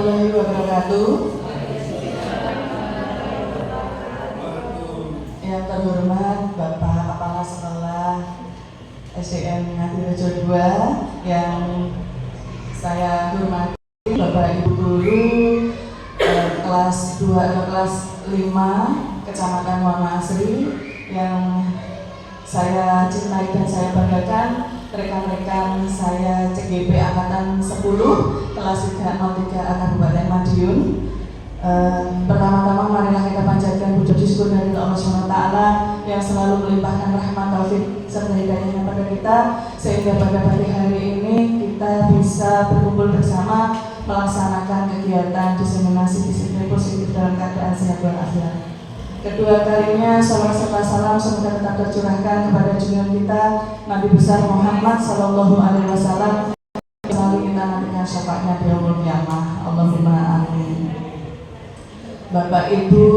warahmatullahi wabarakatuh. Yang terhormat Bapak Kepala Sekolah SDN Ngadirejo 2, yang saya hormati Bapak Ibu Guru kelas 2 atau kelas 5 Kecamatan Wonoasri, yang saya cintai dan saya banggakan, rekan-rekan saya CGP Angkatan 10 kelas 303 Kabupaten Madiun. Pertama-tama marilah kita panjatkan puji syukur dari Allah SWT yang selalu melimpahkan rahmat taufik serta hidayahnya pada kita, sehingga pada pagi hari ini kita bisa berkumpul bersama melaksanakan kegiatan diseminasi disiplin positif dalam keadaan sehat walafiat. Kedua kalinya, salawat serta salam semoga tetap tercurahkan kepada junjungan kita Nabi besar Muhammad Sallallahu Alaihi Wasallam, selalu kita nantikan syafaatnya di yaumul qiyamah. Allahumma amin. Bapak Ibu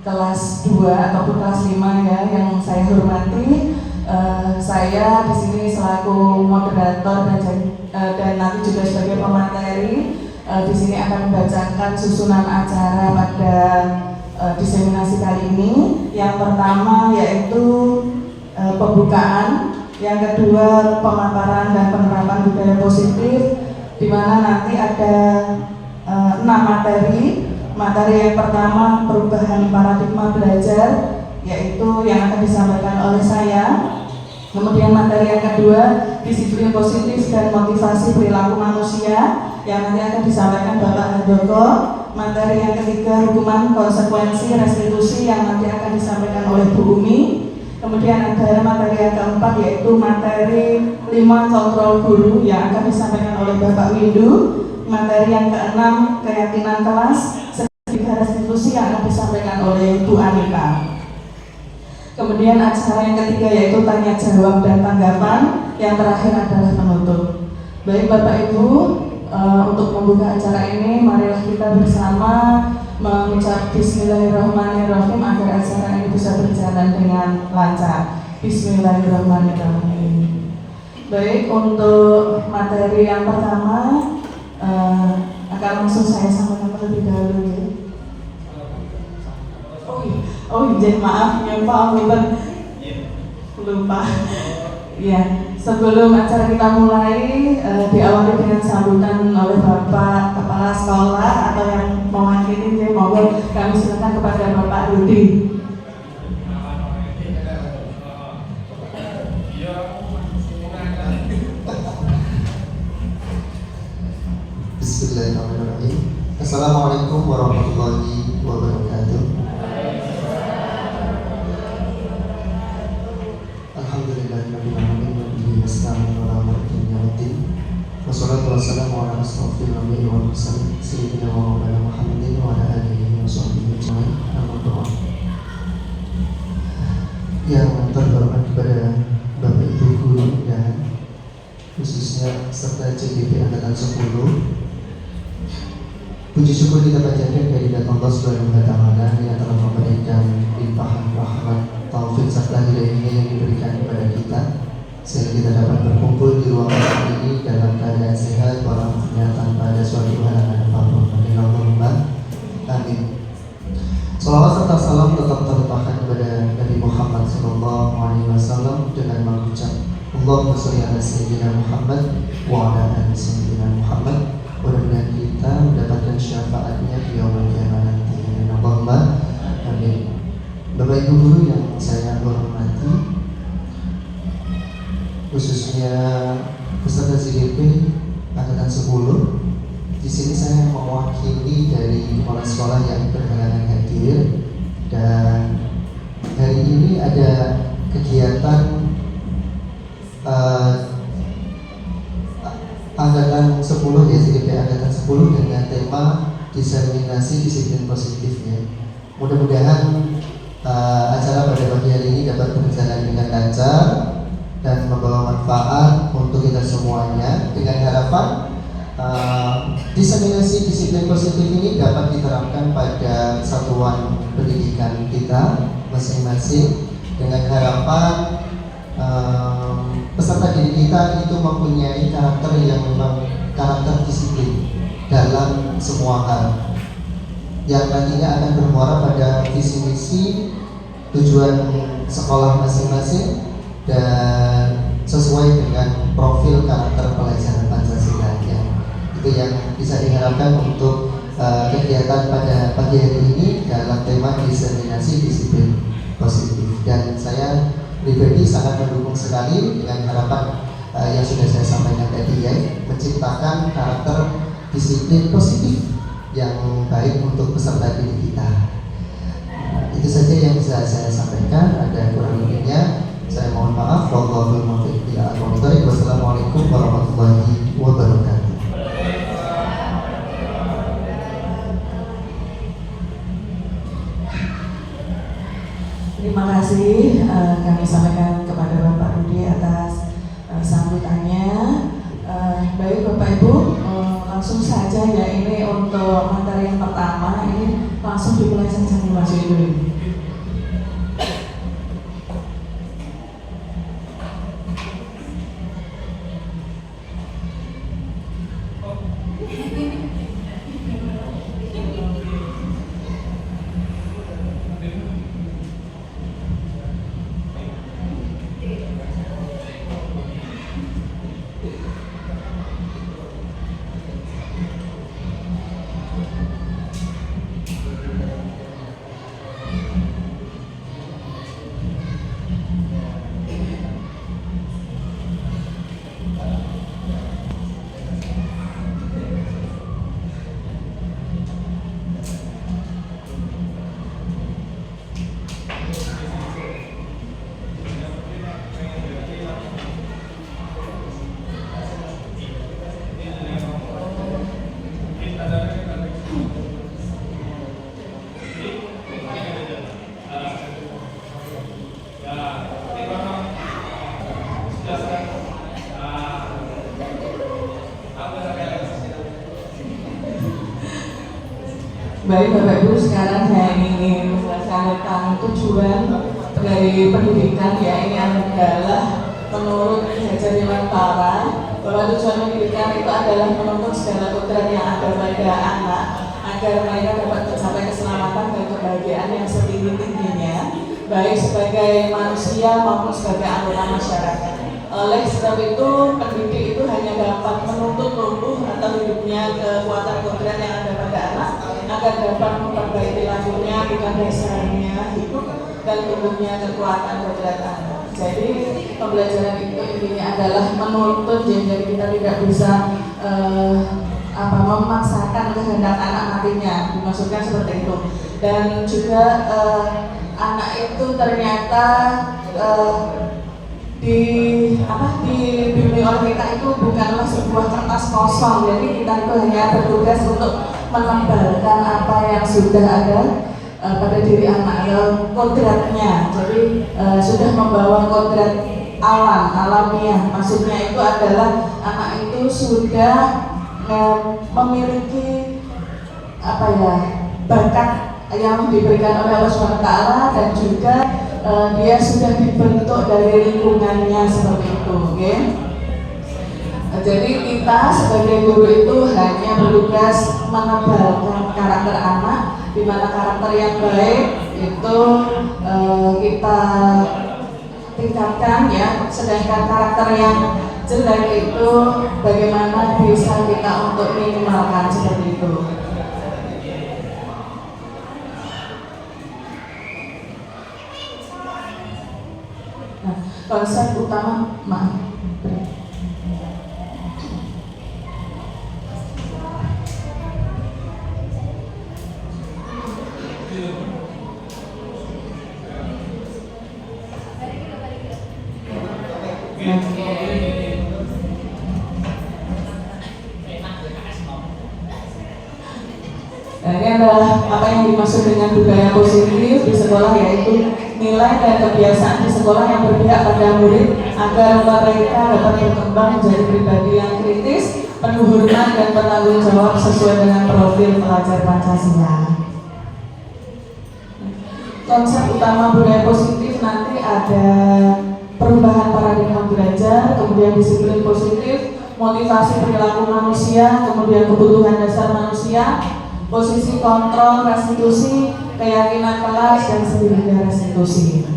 kelas 2 ataupun kelas 5 ya, yang saya hormati, saya di sini selaku moderator dan nanti juga sebagai pemateri. Di sini akan membacakan susunan acara pada diseminasi kali ini. Yang pertama yaitu pembukaan, yang kedua pemaparan dan penerapan budaya positif, di mana nanti ada 6 materi. Materi yang pertama perubahan paradigma belajar, yaitu yang akan disampaikan oleh saya. Kemudian materi yang kedua disiplin positif dan motivasi perilaku manusia, yang nanti akan disampaikan Bapak Handoko. Materi yang ketiga hukuman konsekuensi restitusi, yang nanti akan disampaikan oleh Bu Umi. Kemudian ada materi yang keempat yaitu materi 5 kontrol guru, yang akan disampaikan oleh Bapak Windu. Materi yang keenam keyakinan kelas sertifikat restitusi, yang akan disampaikan oleh Bu Anika. Kemudian acara yang ketiga yaitu tanya jawab dan tanggapan, yang terakhir adalah penutup. Baik Bapak Ibu, untuk membuka acara ini marilah kita bersama mengucap Bismillahirrahmanirrahim agar acara ini bisa berjalan dengan lancar. Bismillahirrahmanirrahim. Baik, untuk materi yang pertama akan langsung saya sampaikan terlebih dahulu ya. Oh izin maaf ya Pak, lupa. Ya, sebelum acara kita mulai, diawali dengan sambutan oleh Bapak Kepala Sekolah atau yang mewakili, mohon kami silakan kepada Bapak Rudi. Bismillahirrahmanirrahim. Assalamualaikum warahmatullahi wabarakatuh. Alhamdulillahirrahmanirrahim. Wassalatu wassalamu ala asrofil anbiya'i wal mursalin sayyidina wa maulana Muhammadin wa ala alihi wa sahbihi ajma'in. Yang terhormat kepada Bapak Ibu Guru dan khususnya serta CGP Angkatan 10, puji syukur kita panjatkan kehadirat Allah Subhanahu wa Ta'ala yang telah memberikan limpahan rahmat, taufik serta hidayahnya yang diberikan kepada kita, sehingga kita dapat berkumpul di ruangan ini dalam keadaan sehat walafiat tanpa ada suatu halangan apapun. Allahumma amin. Salawat serta salam tetap terlimpahkan kepada Nabi Muhammad SAW dengan mengucap Allahumma sholli ala sayyidina Muhammad wa ala ali sayyidina Muhammad. Mudah-mudahan kita mendapatkan syafaatnya di yaumul qiyamah nanti. Allahumma amin. Bapak Ibu Guru yang saya hormati, khususnya peserta CGP Angkatan 10, di sini saya mewakili dari kepala sekolah yang berhalangan hadir, dan hari ini ada kegiatan Angkatan 10 ya, CGP Angkatan 10 dengan tema diseminasi disiplin positifnya. Mudah-mudahan acara pada pagi hari ini dapat berjalan dengan lancar dan membawa manfaat untuk kita semuanya, dengan harapan diseminasi disiplin positif ini dapat diterapkan pada satuan pendidikan kita masing-masing, dengan harapan peserta didik kita itu mempunyai karakter yang memang karakter disiplin dalam semua hal yang nantinya akan bermuara pada visi misi tujuan sekolah masing-masing dan sesuai dengan profil karakter pelajaran Pancasila ya. Itu yang bisa diharapkan untuk kegiatan pada pagi hari ini dalam tema diseminasi disiplin positif. Dan saya pribadi sangat mendukung sekali dengan harapan yang sudah saya sampaikan tadi ya, menciptakan karakter disiplin positif yang baik untuk peserta didik kita. Itu saja yang bisa saya sampaikan. Ada kurang lebihnya saya mohon maaf. Wallahul muwaffiq ila aqwamit thoriq. Wassalamualaikum warahmatullahi wabarakatuh. Terima kasih kami sampaikan kepada Bapak Rudi atas sambutannya. Baik Bapak Ibu, langsung saja ya, ini untuk materi yang pertama ini langsung dimulai saja nih Mas Yudhoy. Baik Bapak Ibu, sekarang saya ingin menjelaskan tentang tujuan dari pendidikan ya. Ini adalah menurut Hajar Dewantara bahwa tujuan pendidikan itu adalah menuntut segala kodrat yang ada pada anak agar mereka dapat mencapai keselamatan dan kebahagiaan yang setinggi-tingginya, baik sebagai manusia maupun sebagai anggota masyarakat. Oleh sebab itu, pendidik itu hanya dapat menuntut tumbuh atau hidupnya kekuatan kodrat yang ada pada anak agar dapat memperbaiki lakunya, bukan dasarnya hidup dan tumbuhnya kekuatan kodrat anak. Jadi pembelajaran itu intinya adalah menuntut, jadi kita tidak bisa memaksakan kehendak anak nantinya, dimaksudkan seperti itu. Dan juga anak itu ternyata dibimbing oleh kita itu bukanlah sebuah kertas kosong. Jadi kita itu hanya bertugas untuk menebalkan apa yang sudah ada pada diri anak, kodratnya. Jadi sudah membawa kodrat alamiah. Maksudnya itu adalah anak itu sudah memiliki bakat yang diberikan oleh Allah SWT, dan juga dia sudah dibentuk dari lingkungannya seperti itu, okay? Jadi kita sebagai guru itu hanya bertugas menebalkan karakter anak, di mana karakter yang baik itu kita tingkatkan ya, sedangkan karakter yang jelek itu bagaimana bisa kita untuk minimalkan seperti itu. Nah, konsep utama ini adalah apa yang dimaksud dengan budaya positif di sekolah, yaitu nilai dan kebiasaan di sekolah yang berpihak pada murid agar mereka dapat berkembang menjadi pribadi yang kritis, penuh hormat dan bertanggung jawab sesuai dengan profil pelajar Pancasila. Konsep utama budaya positif nanti ada perubahan paradigma belajar, kemudian disiplin positif, motivasi perilaku manusia, kemudian kebutuhan dasar manusia, posisi kontrol, restitusi, keyakinan kelas, dan segitiga restitusi.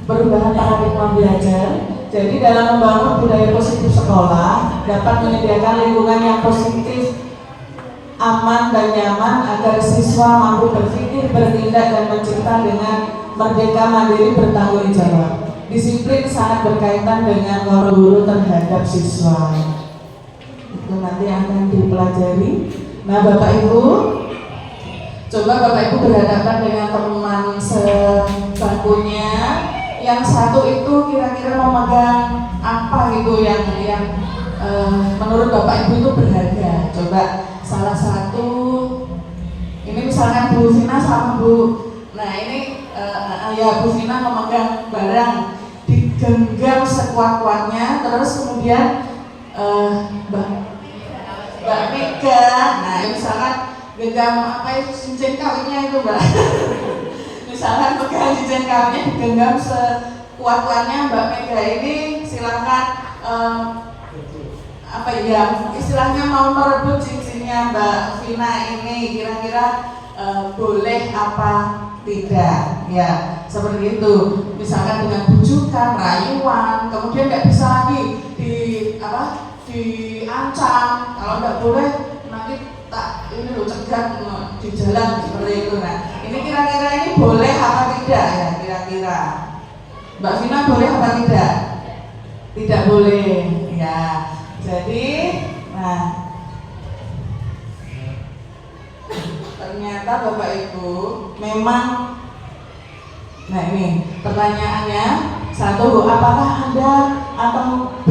Perubahan paradigma belajar. Jadi dalam membangun budaya positif sekolah dapat menyediakan lingkungan yang positif, aman dan nyaman agar siswa mampu berpikir, bertindak, dan mencipta dengan merdeka, mandiri, bertanggung jawab. Disiplin sangat berkaitan dengan guru terhadap siswa. Itu nanti akan dipelajari. Nah, Bapak Ibu, coba Bapak Ibu berhadapan dengan teman sebangkunya. Yang satu itu kira-kira memegang apa gitu yang menurut Bapak Ibu itu berharga. Coba salah satu, ini misalkan Bu Vina sama Bu, nah ini ya Bu Vina memegang barang, digenggam sekuat-kuatnya, terus kemudian Mbak Mega, nah misalkan genggam apa itu cincin kawinnya itu Mbak. Misalkan pegang cincin kawinnya digenggam sekuat-kuatnya Mbak Mega ini, silakan apa ya istilahnya mau merebut cincinnya Mbak Vina ini, kira-kira boleh apa tidak ya, seperti itu. Misalkan dengan bujukan, rayuan, kemudian nggak bisa lagi diancam, kalau nggak boleh nanti tak ini lo cegat di jalan, seperti itu. Nah ini kira-kira ini boleh apa tidak ya, kira-kira Mbak Vina boleh apa tidak? Tidak boleh ya. Jadi nah ternyata Bapak Ibu memang, nah ini pertanyaannya, satu, apakah Anda atau B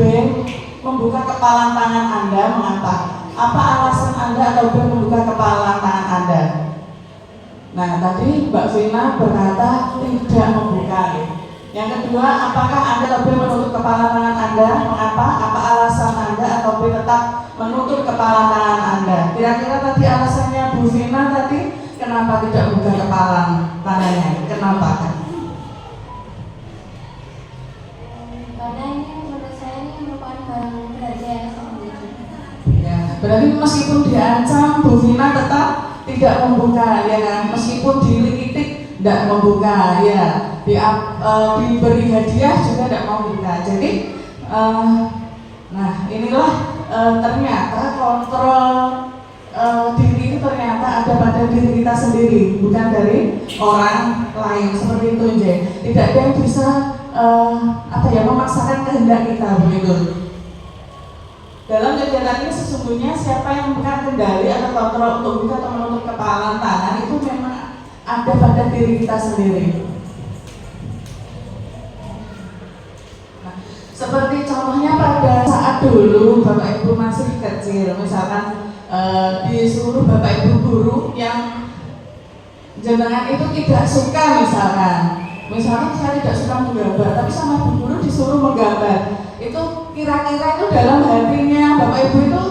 membuka kepala tangan Anda, mengapa? Apa alasan Anda atau B membuka kepala tangan Anda? Nah tadi Mbak Vina berkata tidak membuka. Yang kedua, apakah Anda atau B menutup kepala tangan Anda, mengapa? Apa alasan Anda atau B tetap menutup kepala tangan Anda? Kira-kira tadi alasannya Bu Vina tadi kenapa tidak membuka kepala tangannya? Kenapa? Karena ini menurut saya ini merupakan barang berharga yang sangat tinggi. Ya, berarti meskipun diancam, Bu Vina tetap tidak membuka, ya kan? Meskipun dilikitik, tidak membuka, ya. Diberi hadiah juga tidak mau membuka. Jadi, nah inilah ternyata kontrol diri itu ternyata ada pada diri kita sendiri, bukan dari orang lain, seperti itu, Jay. Tidak ada yang bisa memaksakan kehendak kita, begitu. Dalam kegiatan ini sesungguhnya siapa yang membuka kendali atau kontrol untuk buka atau menutup kepala tangan itu memang ada pada diri kita sendiri. Nah, seperti contohnya pada saat dulu Bapak Ibu masih kecil, misalkan disuruh Bapak Ibu guru yang jenengan itu tidak suka, misalkan saya tidak suka menggambar, tapi sama Bu Guru disuruh menggambar. Itu kira-kira itu dalam hatinya Bapak Ibu itu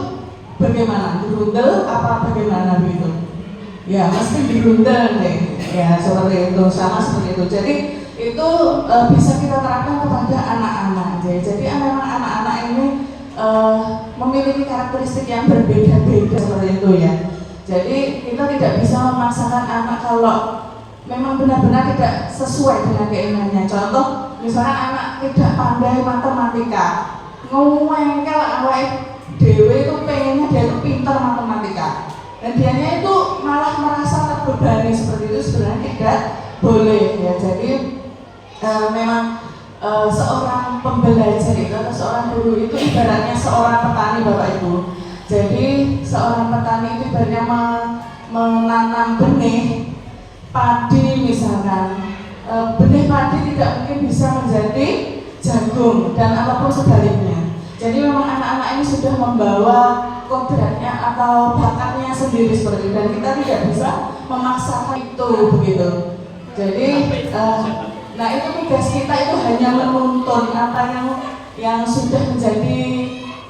bagaimana? Dirundel apa bagaimana begitu? Ya mesti dirundel deh. Ya seperti itu, sama seperti itu. Jadi itu bisa kita terapkan kepada anak-anak. Jadi memang anak-anak ini memiliki karakteristik yang berbeda-beda seperti itu ya. Jadi kita tidak bisa memaksakan anak kalau memang benar-benar tidak sesuai dengan keinginannya. Contoh, misalnya anak tidak pandai matematika, ngewengkel awake dhewe itu pengennya dia itu pintar matematika, dan dianya itu malah merasa terbebani, seperti itu sebenarnya tidak boleh ya. Jadi memang seorang pembelajar itu atau seorang guru itu ibaratnya seorang petani, Bapak Ibu. Jadi seorang petani itu ibaratnya menanam benih padi misalkan, benih padi tidak mungkin bisa menjadi jagung dan apapun sebaliknya. Jadi memang anak-anak ini sudah membawa kodratnya atau bakatnya sendiri seperti itu, dan kita tidak bisa memaksakan itu begitu. Jadi nah itu tugas kita itu hanya menuntun apa yang sudah menjadi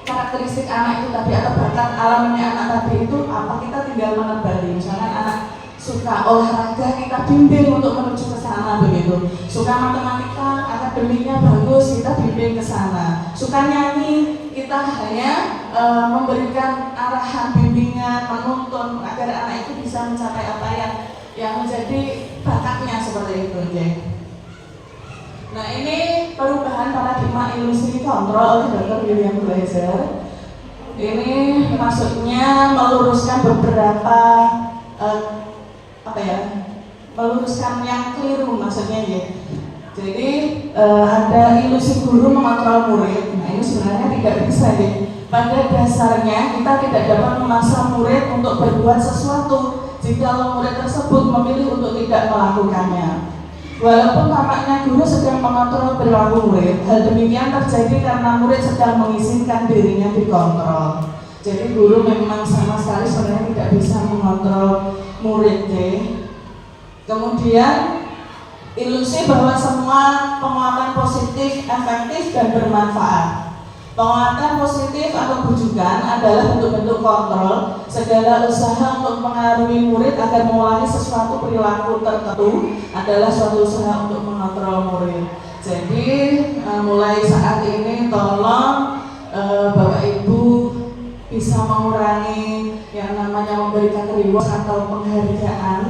karakteristik anak itu tadi atau bakat alamnya anak tadi itu apa, kita tinggal menebali. Misalkan anak suka olahraga, kita bimbing untuk menuju ke sana begitu. Suka matematika, akademiknya bagus, kita bimbing ke sana. Suka nyanyi, kita hanya memberikan arahan, bimbingan, menuntun agar anak itu bisa mencapai apa yang menjadi bakatnya seperti itu. Nah, ini perubahan paradigma ilusi kontrol oleh Dr. William Glasser. Ini maksudnya meluruskan beberapa meluruskan yang keliru maksudnya ya. Jadi ada ilusi guru mengontrol murid. Nah, ini sebenarnya tidak bisa ya. Pada dasarnya kita tidak dapat memaksa murid untuk berbuat sesuatu jika murid tersebut memilih untuk tidak melakukannya. Walaupun tampaknya guru sedang mengontrol perilaku murid, hal demikian terjadi karena murid sedang mengizinkan dirinya dikontrol. Jadi guru memang sama sekali sebenarnya tidak bisa mengontrol murid. Kemudian ilusi bahwa semua penguatan positif, efektif, dan bermanfaat. Penguatan positif atau bujukan adalah bentuk-bentuk kontrol segala usaha untuk mengaruhi murid agar mengulangi sesuatu perilaku tertentu adalah suatu usaha untuk mengontrol murid. Jadi mulai saat ini tolong Bapak Ibu bisa mengurangi yang namanya memberikan reward atau penghargaan.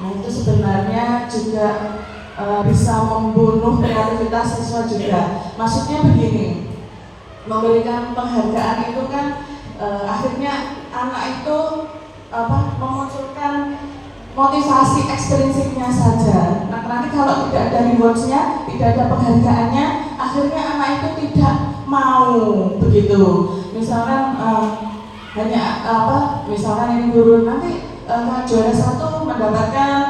Nah, itu sebenarnya juga bisa membunuh kreativitas siswa juga. Maksudnya begini, memberikan penghargaan itu kan akhirnya anak itu memunculkan motivasi ekstrinsiknya saja. Nah, nanti kalau tidak ada rewards-nya, tidak ada penghargaannya, akhirnya anak itu tidak mau begitu. Misalkan misalkan ini guru nanti juara 1 mendapatkan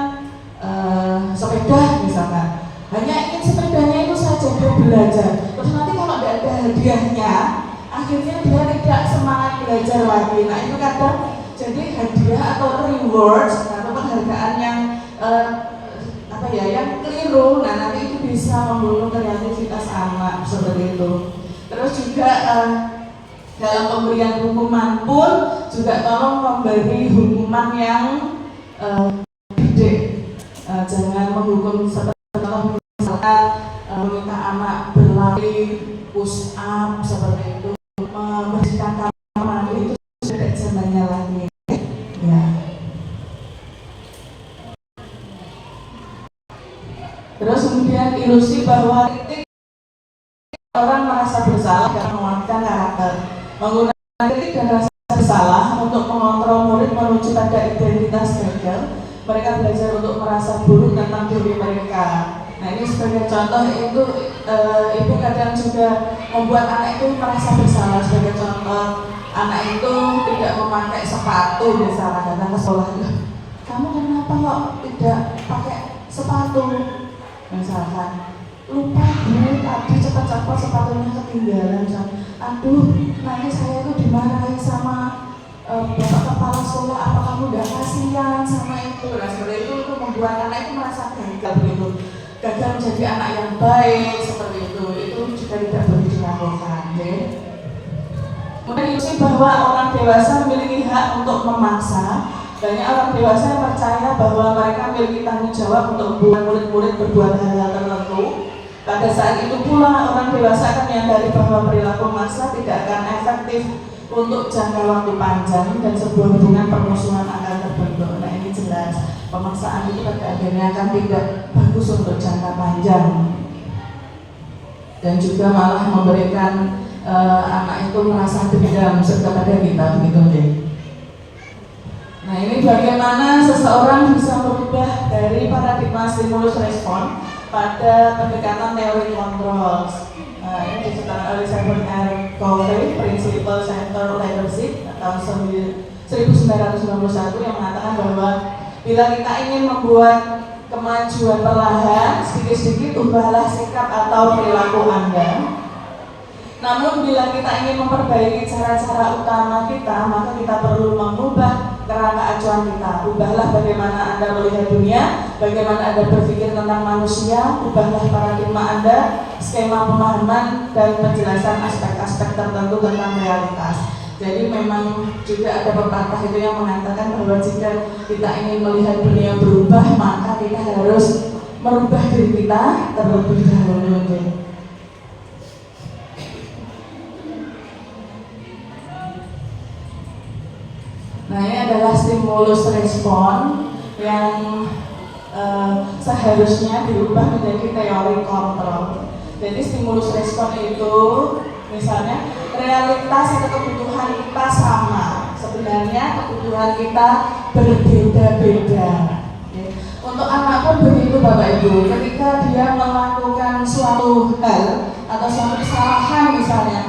sepeda misalkan. Hanya ingin sepedanya itu saja dia belajar. Terus nanti kalau tidak ada hadiahnya, akhirnya dia tidak semangat belajar lagi. Nah, itu kadang jadi hadiah atau rewards atau penghargaan yang yang keliru. Nah, nanti itu bisa membunuh kreativitas anak seperti itu. Terus juga dalam pemberian hukuman pun juga tolong memberi hukuman yang didik. Jangan menghukum seperti misalkan meminta anak berlari, push up seperti itu, membersihkan kamar mandi, itu sudah zamannya lagi. Ya. Terus kemudian ilusi bahwa orang merasa bersalah karena menguatkan karakter. Menggunakan kritik dan rasa bersalah untuk mengontrol murid menuju pada identitas gagal. Mereka belajar untuk merasa buruk tentang diri mereka. Nah, ini sebagai contoh ibu kadang juga membuat anak itu merasa bersalah. Sebagai contoh, anak itu tidak memakai sepatu misalnya datang ke sekolah. Kamu kenapa kok tidak pakai sepatu? Misalkan, lupa tadi cepat-cepat sepatunya ketinggalan. Aduh, nanti saya itu dimarahi sama bapak kepala sekolah, apa kamu gak kasihan sama itu? Nah, seperti itu membuat anak itu merasa gagal begitu. Gagal menjadi anak yang baik seperti itu juga tidak boleh dilakukan. Kemudian ilusi bahwa orang dewasa memiliki hak untuk memaksa. Banyak orang dewasa yang percaya bahwa mereka memiliki tanggung jawab untuk membuat murid-murid berbuat hal-hal tertentu. Pada saat itu pula orang dewasa akan menyadari bahwa perilaku maksa tidak akan efektif untuk jangka waktu panjang dan sebuah hubungan permusuhan akan terbentuk. Nah, ini jelas pemaksaan itu pada akhirnya akan tidak bagus untuk jangka panjang dan juga malah memberikan anak itu merasa dendam kepada kita begitu deh. Nah, ini bagaimana seseorang bisa berubah dari paradigma stimulus respon pada pendekatan teori kontrol. Ini diciptakan oleh Simon R. Covey, Principle Center Leadership tahun 1991 yang mengatakan bahwa bila kita ingin membuat kemajuan perlahan, sedikit-sedikit ubahlah sikap atau perilaku Anda. Namun bila kita ingin memperbaiki cara-cara utama kita, maka kita perlu mengubah kerangka acuan kita. Ubahlah bagaimana Anda melihat dunia, bagaimana Anda berpikir tentang manusia, ubahlah paradigma Anda, skema pemahaman dan penjelasan aspek-aspek tertentu tentang realitas. Jadi memang juga ada pepatah itu yang mengatakan bahwa jika kita ingin melihat dunia berubah, maka kita harus merubah diri kita terlebih dahulu. Nah, ini adalah stimulus respon yang seharusnya dirubah menjadi teori kontrol. Jadi stimulus respon itu misalnya realitas atau kebutuhan kita sama, sebenarnya kebutuhan kita berbeda-beda. Untuk anak pun begitu Bapak Ibu, ketika dia melakukan suatu hal atau suatu kesalahan misalnya,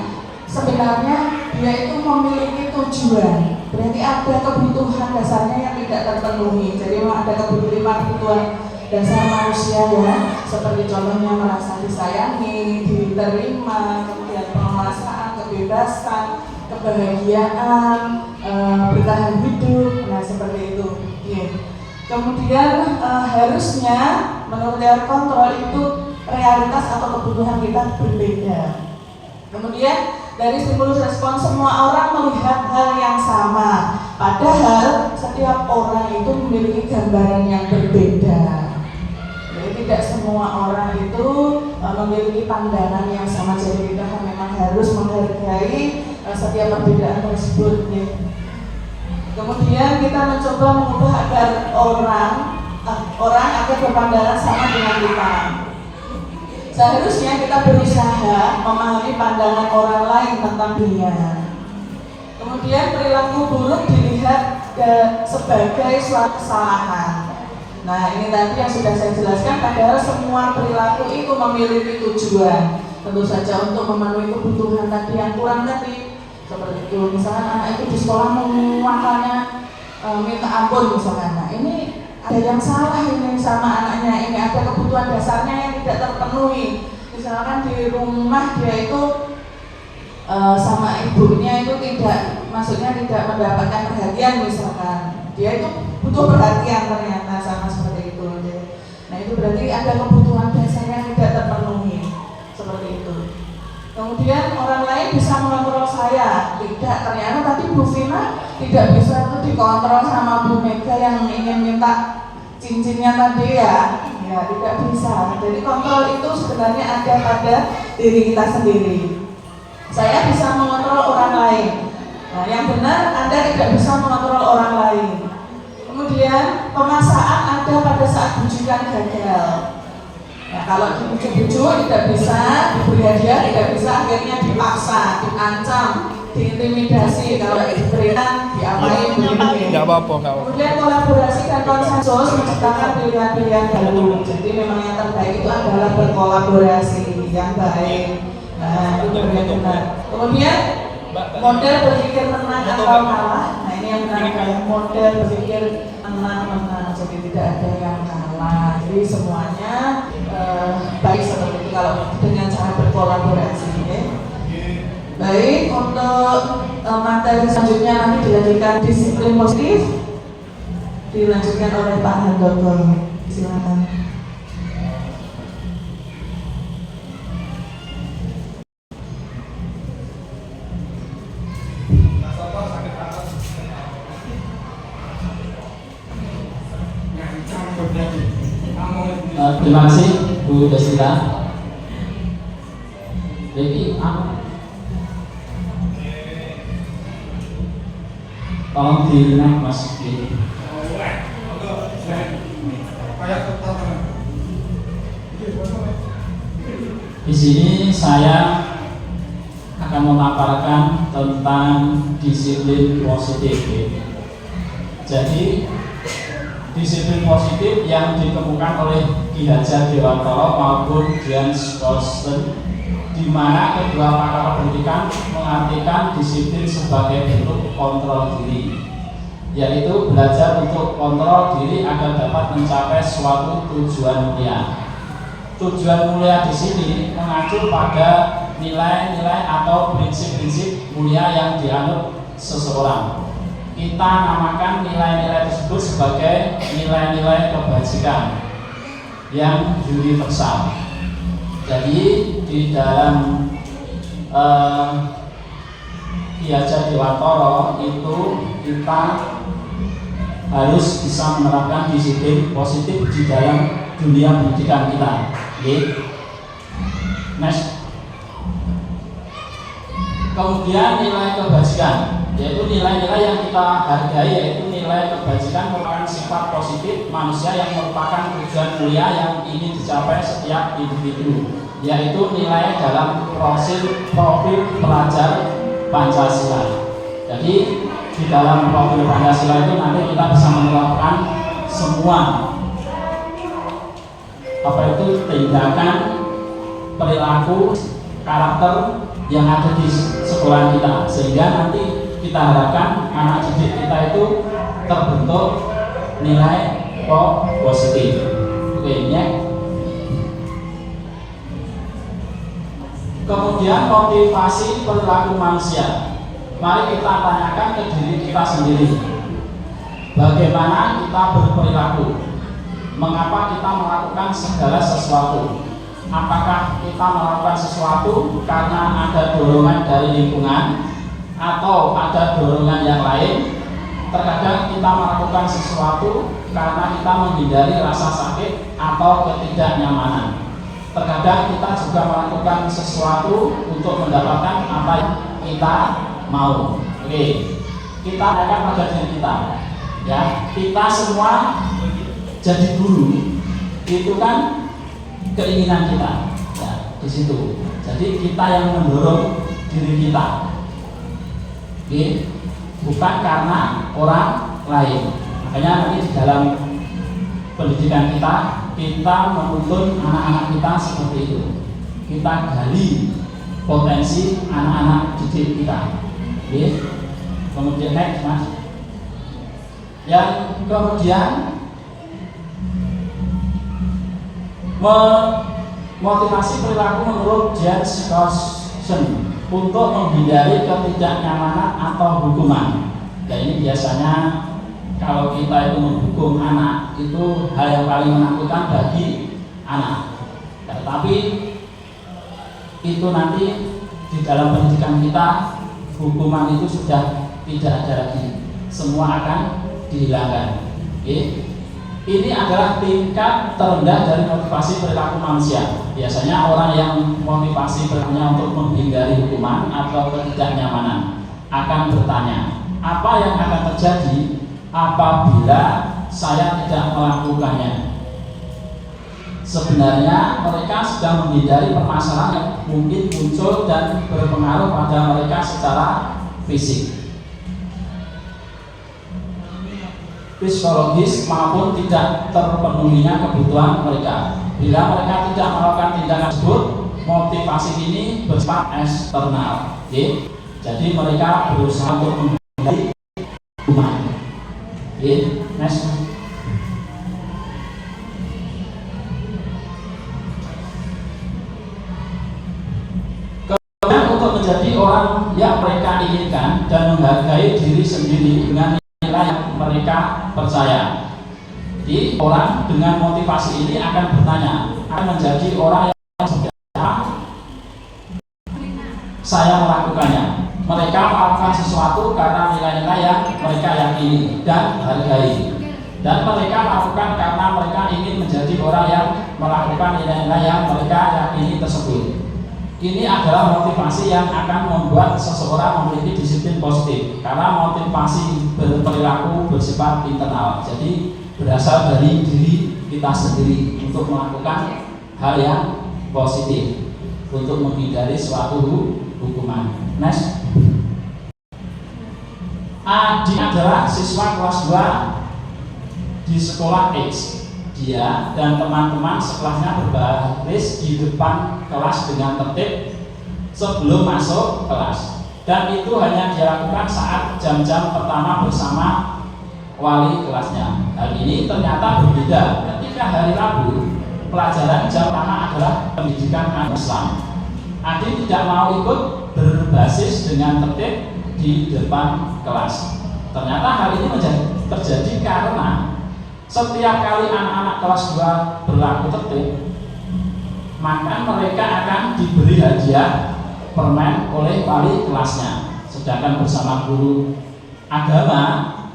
sebenarnya dia itu memiliki tujuan. Berarti ada kebutuhan dasarnya yang tidak terpenuhi. Jadi memang ada kebutuhan dasar manusia ya, seperti contohnya merasa disayangi, diterima, kemudian penguasaan, kebebasan, kebahagiaan, bertahan hidup, nah seperti itu. Kemudian harusnya menurut teori kontrol itu realitas atau kebutuhan kita berbeda. Kemudian dari stimulus respon semua orang melihat hal yang sama, padahal setiap orang itu memiliki gambaran yang berbeda. Jadi tidak semua orang itu memiliki pandangan yang sama. Jadi kita memang harus menghargai setiap perbedaan tersebut. Kemudian kita mencoba mengubah agar orang agar berpandangan sama dengan kita. Seharusnya kita berusaha memahami pandangan orang lain tentang dunia. Kemudian perilaku buruk dilihat sebagai suatu kesalahan. Nah, ini tadi yang sudah saya jelaskan, padahal semua perilaku itu memiliki tujuan. Tentu saja untuk memenuhi kebutuhan tadi yang kurang tadi. Seperti itu, misalnya anak itu di sekolah makannya minta ampun misalnya. Nah, ini ada yang salah ini sama anaknya, ini ada kebutuhan dasarnya yang tidak terpenuhi. Misalkan di rumah dia itu sama ibunya itu maksudnya tidak mendapatkan perhatian misalkan. Dia itu butuh perhatian ternyata sama seperti itu. Nah, itu berarti ada kebutuhan dasarnya yang tidak terpenuhi. Seperti itu. Kemudian orang lain bisa mengontrol saya, tidak. Ternyata tadi Bu Vina tidak bisa itu dikontrol sama Bu Mega yang ingin minta cincinnya tadi ya tidak bisa. Jadi kontrol itu sebenarnya ada pada diri kita sendiri. Saya bisa mengontrol orang lain. Nah, yang benar Anda tidak bisa mengontrol orang lain. Kemudian pemaksaan ada pada saat bujukan gagal. Nah, kalau dibujuk-bujuk tidak bisa, diberi hadiah tidak bisa, akhirnya dipaksa, diancam, diintimidasi, kalau diberikan diapain begini. Enggak apa-apa. Kemudian kolaborasi dan konsensus menciptakan pilihan-pilihan baru. Jadi memang yang terbaik itu adalah berkolaborasi yang baik. Nah, itu benar. Kemudian model berpikir menang atau kalah. Nah, ini yang menarik, model berpikir menang. Jadi tidak ada yang kalah. Jadi semuanya baik seperti itu kalau dengan cara berkolaborasi. Baik, untuk materi selanjutnya nanti dilanjutkan disiplin positif, dilanjutkan oleh Pak Handoko. Silakan. Terima kasih Bu Desita. Jadi tolong dinaik Mas. Di sini saya akan memaparkan tentang disiplin positif. Jadi disiplin positif yang ditemukan oleh Ki Hajar Dewantara maupun Jens Colson, di mana kedua pakar pendidikan mengartikan disiplin sebagai bentuk kontrol diri, yaitu belajar untuk kontrol diri agar dapat mencapai suatu tujuan mulia. Tujuan mulia di sini mengacu pada nilai-nilai atau prinsip-prinsip mulia yang dianut seseorang. Kita namakan nilai-nilai tersebut sebagai nilai-nilai kebajikan yang universal. Jadi di dalam Ki Hajar Dewantara itu kita harus bisa menerapkan disiplin positif di dalam dunia pendidikan kita. Oke. Next. Kemudian nilai kebajikan, yaitu nilai-nilai yang kita hargai, yaitu nilai kebajikan merupakan sifat positif manusia yang merupakan tujuan mulia yang ingin dicapai setiap individu, yaitu nilai dalam profil pelajar Pancasila. Jadi di dalam profil Pancasila itu nanti kita bisa menerapkan semua tindakan, perilaku, karakter yang ada di sekolah kita, sehingga nanti kita harapkan anak didik kita itu terbentuk nilai positif. Oke, ya. Kemudian motivasi perilaku manusia. Mari kita tanyakan ke diri kita sendiri, bagaimana kita berperilaku, mengapa kita melakukan segala sesuatu. Apakah kita melakukan sesuatu karena ada dorongan dari lingkungan atau ada dorongan yang lain? Terkadang kita melakukan sesuatu karena kita menghindari rasa sakit atau ketidaknyamanan. Terkadang kita juga melakukan sesuatu untuk mendapatkan apa yang kita mau. Oke, kita akan pada diri kita. Ya, kita semua jadi guru itu kan keinginan kita, ya, di situ. Jadi kita yang mendorong diri kita, oke, bukan karena orang lain. Makanya nanti di dalam pendidikan kita menuntun anak-anak kita seperti itu. Kita gali potensi anak-anak didik kita, oke. Kemudian next, mas. Yang kemudian motivasi perilaku menurut James Carson untuk menghindari ketidaknyamanan atau hukuman. Ya, ini biasanya kalau kita itu menghukum anak itu hal yang paling menakutkan bagi anak. Tetapi itu nanti di dalam pendidikan kita hukuman itu sudah tidak ada lagi, semua akan dihilangkan. Oke. Ini adalah tingkat terendah dari motivasi perilaku manusia. Biasanya orang yang motivasi perilakunya untuk menghindari hukuman atau ketidaknyamanan akan bertanya, apa yang akan terjadi apabila saya tidak melakukannya? Sebenarnya mereka sedang menghindari permasalahan yang mungkin muncul dan berpengaruh pada mereka secara fisik, psikologis maupun tidak terpenuhinya kebutuhan mereka. Bila mereka tidak melakukan tindakan tersebut, motivasi ini bersifat eksternal. Oke? Jadi mereka berusaha untuk menghindari hukuman. Oke? Next. Kemudian untuk menjadi orang yang mereka inginkan dan menghargai diri sendiri dengan yang mereka percaya. Jadi orang dengan motivasi ini akan bertanya, akan menjadi orang yang seperti apa saya melakukannya. Mereka melakukan sesuatu karena nilai-nilai yang mereka yakini dan hargai, dan mereka melakukan karena mereka ingin menjadi orang yang melakukan nilai-nilai yang mereka yakini tersebut. Ini adalah motivasi yang akan membuat seseorang memiliki disiplin positif, karena motivasi berperilaku bersifat internal. Jadi berasal dari diri kita sendiri untuk melakukan hal yang positif, untuk menghindari suatu hukuman. Next. Adi adalah siswa kelas 2 di sekolah X. Dia dan teman-teman sekolahnya berbaris di depan kelas dengan tertib sebelum masuk kelas, dan itu hanya dilakukan saat jam-jam pertama bersama wali kelasnya. Hal ini ternyata berbeda ketika hari Rabu, pelajaran jam pertama adalah pendidikan agama Islam. Adi tidak mau ikut berbasis dengan tertib di depan kelas. Ternyata hal ini terjadi karena setiap kali anak-anak kelas 2 berlaku tertib, maka mereka akan diberi hadiah permen oleh wali kelasnya. sedangkan bersama guru agama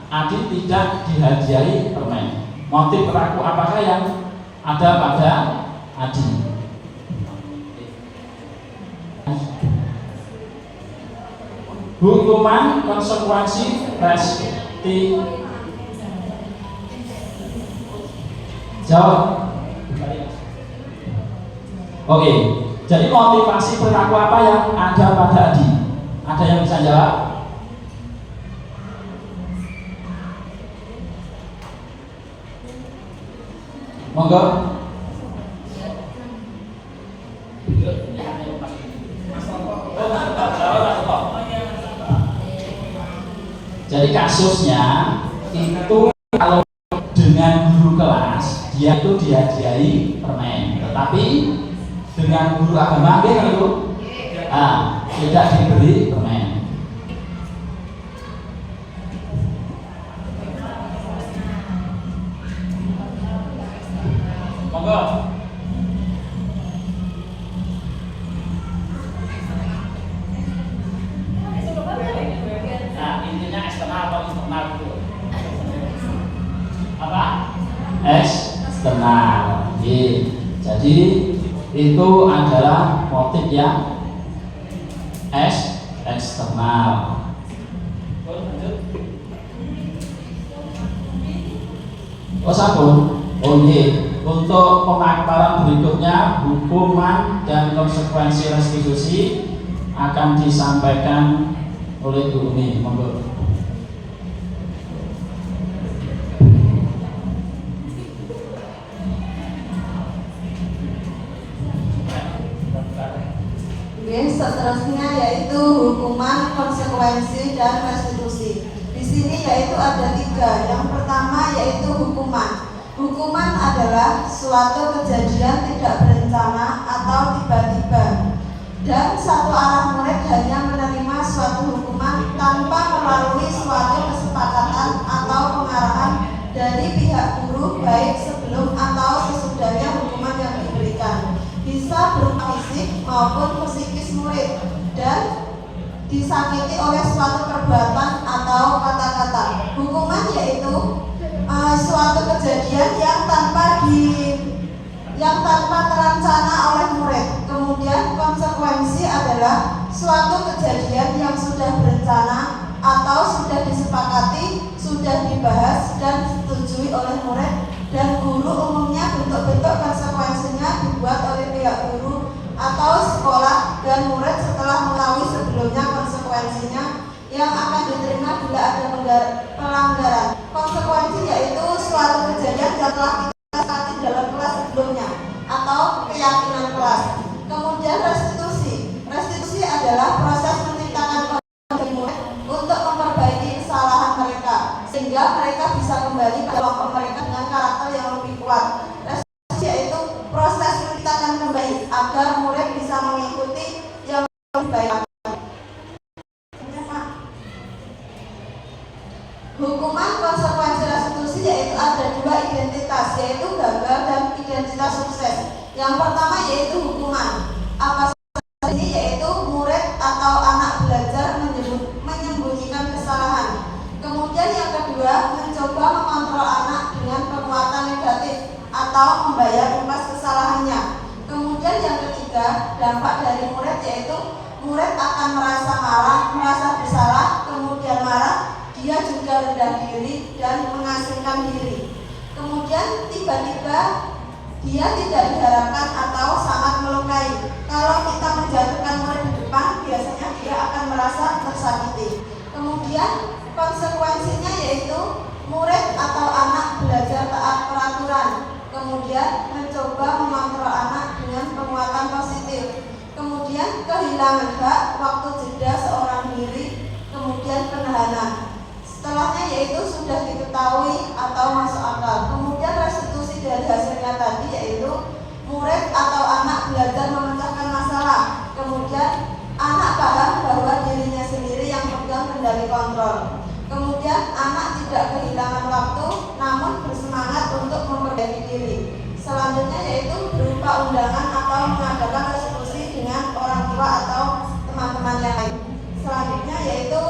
Adi tidak dihadiahi permen. Motif pelaku apakah yang ada pada Adi? Hukuman konsekuensi restitusi. Jawab. Oke, jadi motivasi perilaku apa yang ada pada Adi? Ada yang bisa jawab? Monggo. Jadi kasusnya itu kalau dengan guru kelas dia itu dihadiahi permen, tetapi dengan guru agama dia itu tidak diberi permen. Monggo. Nah, intinya eksternal atau internal itu apa? Eksternal. Jadi itu adalah motif yang eksternal. Oh sabun. Oh iya. Untuk pemaparan berikutnya, hukuman dan konsekuensi restitusi akan disampaikan oleh Bu Umi. Monggo. Seterusnya yaitu hukuman, konsekuensi, dan restitusi. Di sini yaitu ada 3. Yang pertama yaitu hukuman. Hukuman adalah suatu kejadian tidak berencana atau tiba-tiba, dan satu arah murid hanya menerima suatu hukuman tanpa melalui suatu kesepakatan atau pengarahan dari pihak guru, baik sebelum atau sesudahnya hukuman yang diberikan. Bisa berupa fisik maupun psikis murid, dan disakiti oleh suatu perbuatan atau kata-kata. Hukuman yaitu suatu kejadian yang tanpa terancana oleh murid. Kemudian konsekuensi adalah suatu kejadian yang sudah berencana atau sudah disepakati, sudah dibahas dan disetujui oleh murid dan guru. Umumnya bentuk-bentuk konsekuensinya dibuat oleh pihak guru atau sekolah dan murid setelah mengetahui sebelumnya konsekuensinya yang akan diterima bila ada pelanggaran. Konsekuensi yaitu suatu kejadian yang telah kita sepakati dalam kelas sebelumnya atau keyakinan kelas. Kemudian restitusi. Restitusi adalah proses menciptakan kondisi murid untuk memperbaiki kesalahan mereka sehingga mereka bisa kembali ke kelompok mereka dengan karakter yang lebih kuat. Restitusi yaitu proses menciptakan kembali agar murid bisa mengikuti yang lebih baik. Hukuman, konsekuensi, restitusi yaitu ada 2 identitas, yaitu gagal dan identitas sukses. Yang pertama yaitu hukuman. Apa saja ini? Yaitu murid atau anak belajar menyembunyikan kesalahan. Kemudian yang kedua, mencoba mengontrol anak dengan penguatan negatif atau membayar impas kesalahannya. Kemudian yang ketiga, dampak dari murid yaitu murid akan merasa marah, merasa bersalah, kemudian marah, dia juga rendah diri dan mengasingkan diri. Kemudian tiba-tiba dia tidak diharapkan atau sangat melukai. Kalau kita menjatuhkan murid di depan, biasanya dia akan merasa tersakiti. Kemudian konsekuensinya yaitu murid atau anak belajar taat peraturan. Kemudian mencoba mengontrol anak dengan penguatan positif. Kemudian kehilangan hak, waktu jeda seorang diri, kemudian penahanan. Setelahnya yaitu sudah diketahui atau masuk akal. Kemudian restitusi dari hasilnya tadi yaitu murid atau anak belajar memecahkan masalah. Kemudian anak paham bahwa dirinya sendiri yang pegang kendali kontrol. Kemudian anak tidak kehilangan waktu namun bersemangat untuk memperbaiki diri. Selanjutnya yaitu berupa undangan atau mengadakan restitusi dengan orang tua atau teman-teman yang lain. Selanjutnya yaitu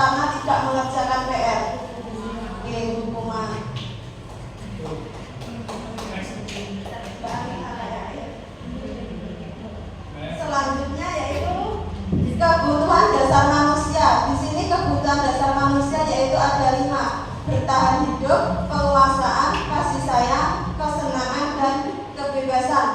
karena tidak mengerjakan PR. Oke, hukuman. Selanjutnya yaitu kebutuhan dasar manusia. Di sini kebutuhan dasar manusia yaitu ada 5: bertahan hidup, penguasaan, kasih sayang, kesenangan, dan kebebasan.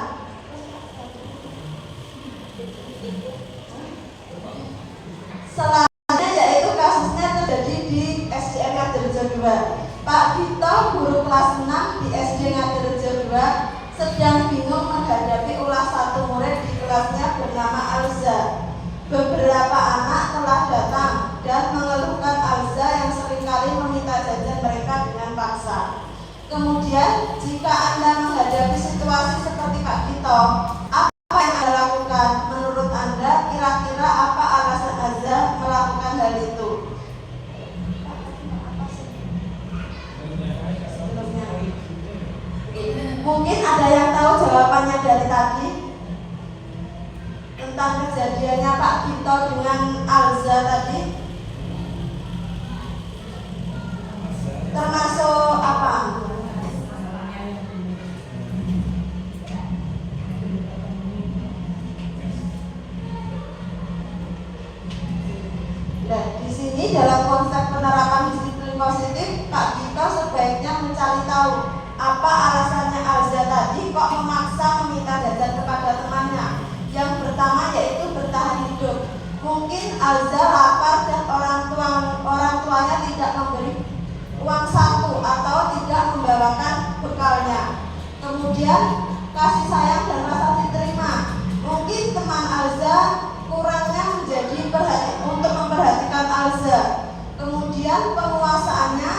Selanjutnya yaitu kasusnya terjadi di SDN Ngadirejo 2. Pak Dito, guru kelas 6 di SD Ngadirejo 2, sedang bingung menghadapi ulah satu murid di kelasnya bernama Alza. Beberapa anak telah datang dan mengeluhkan Alza yang seringkali meminta jajan mereka dengan paksa. Kemudian, jika Anda menghadapi situasi seperti Pak Dito, apa yang Anda lakukan? Menurut Anda, kira-kira apa alasan Alza melakukan hal itu? Mungkin ada yang tahu jawabannya dari tadi tentang kejadiannya Pak Dito dengan Alza tadi, termasuk apa? Nah, di sini dalam konsep penerapan disiplin positif, Pak Dito sebaiknya mencari tahu apa alasannya Alza tadi kok memaksa meminta jajan kepada temannya. Yang pertama yaitu bertahan hidup. Mungkin Alza lapar dan orang tuanya tidak memberi uang saku atau tidak membawakan bekalnya. Kemudian kasih sayang dan rasa diterima. Mungkin teman Alza kurangnya menjadi untuk memperhatikan Alza. Kemudian penguasaannya,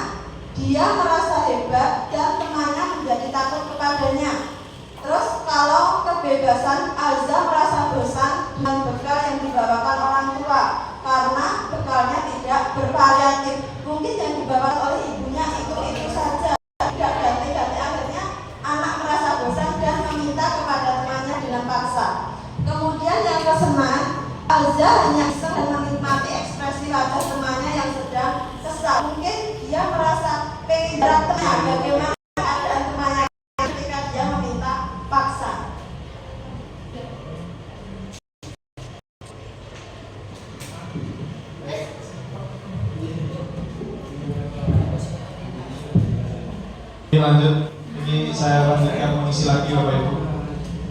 dia merasa hebat dan temannya menjadi takut kepadanya. Terus kalau kebebasan, Alza merasa bosan dengan bekal yang dibawakan orang tua karena bekalnya tidak bervariatif. Mungkin yang dibawakan oleh ibunya itu saja, tidak ganti-ganti. Akhirnya anak merasa bosan dan meminta kepada temannya dengan paksa. Kemudian yang kesenangan, Alza hanya iseng dan menikmati ekspresi wajah temannya yang sedang kesal. Mungkin dia merasa pengen temannya, bagaimana keadaan temannya ketika dia meminta paksa. Ini lanjut, ini saya lanjutkan mengisi lagi Bapak Ibu.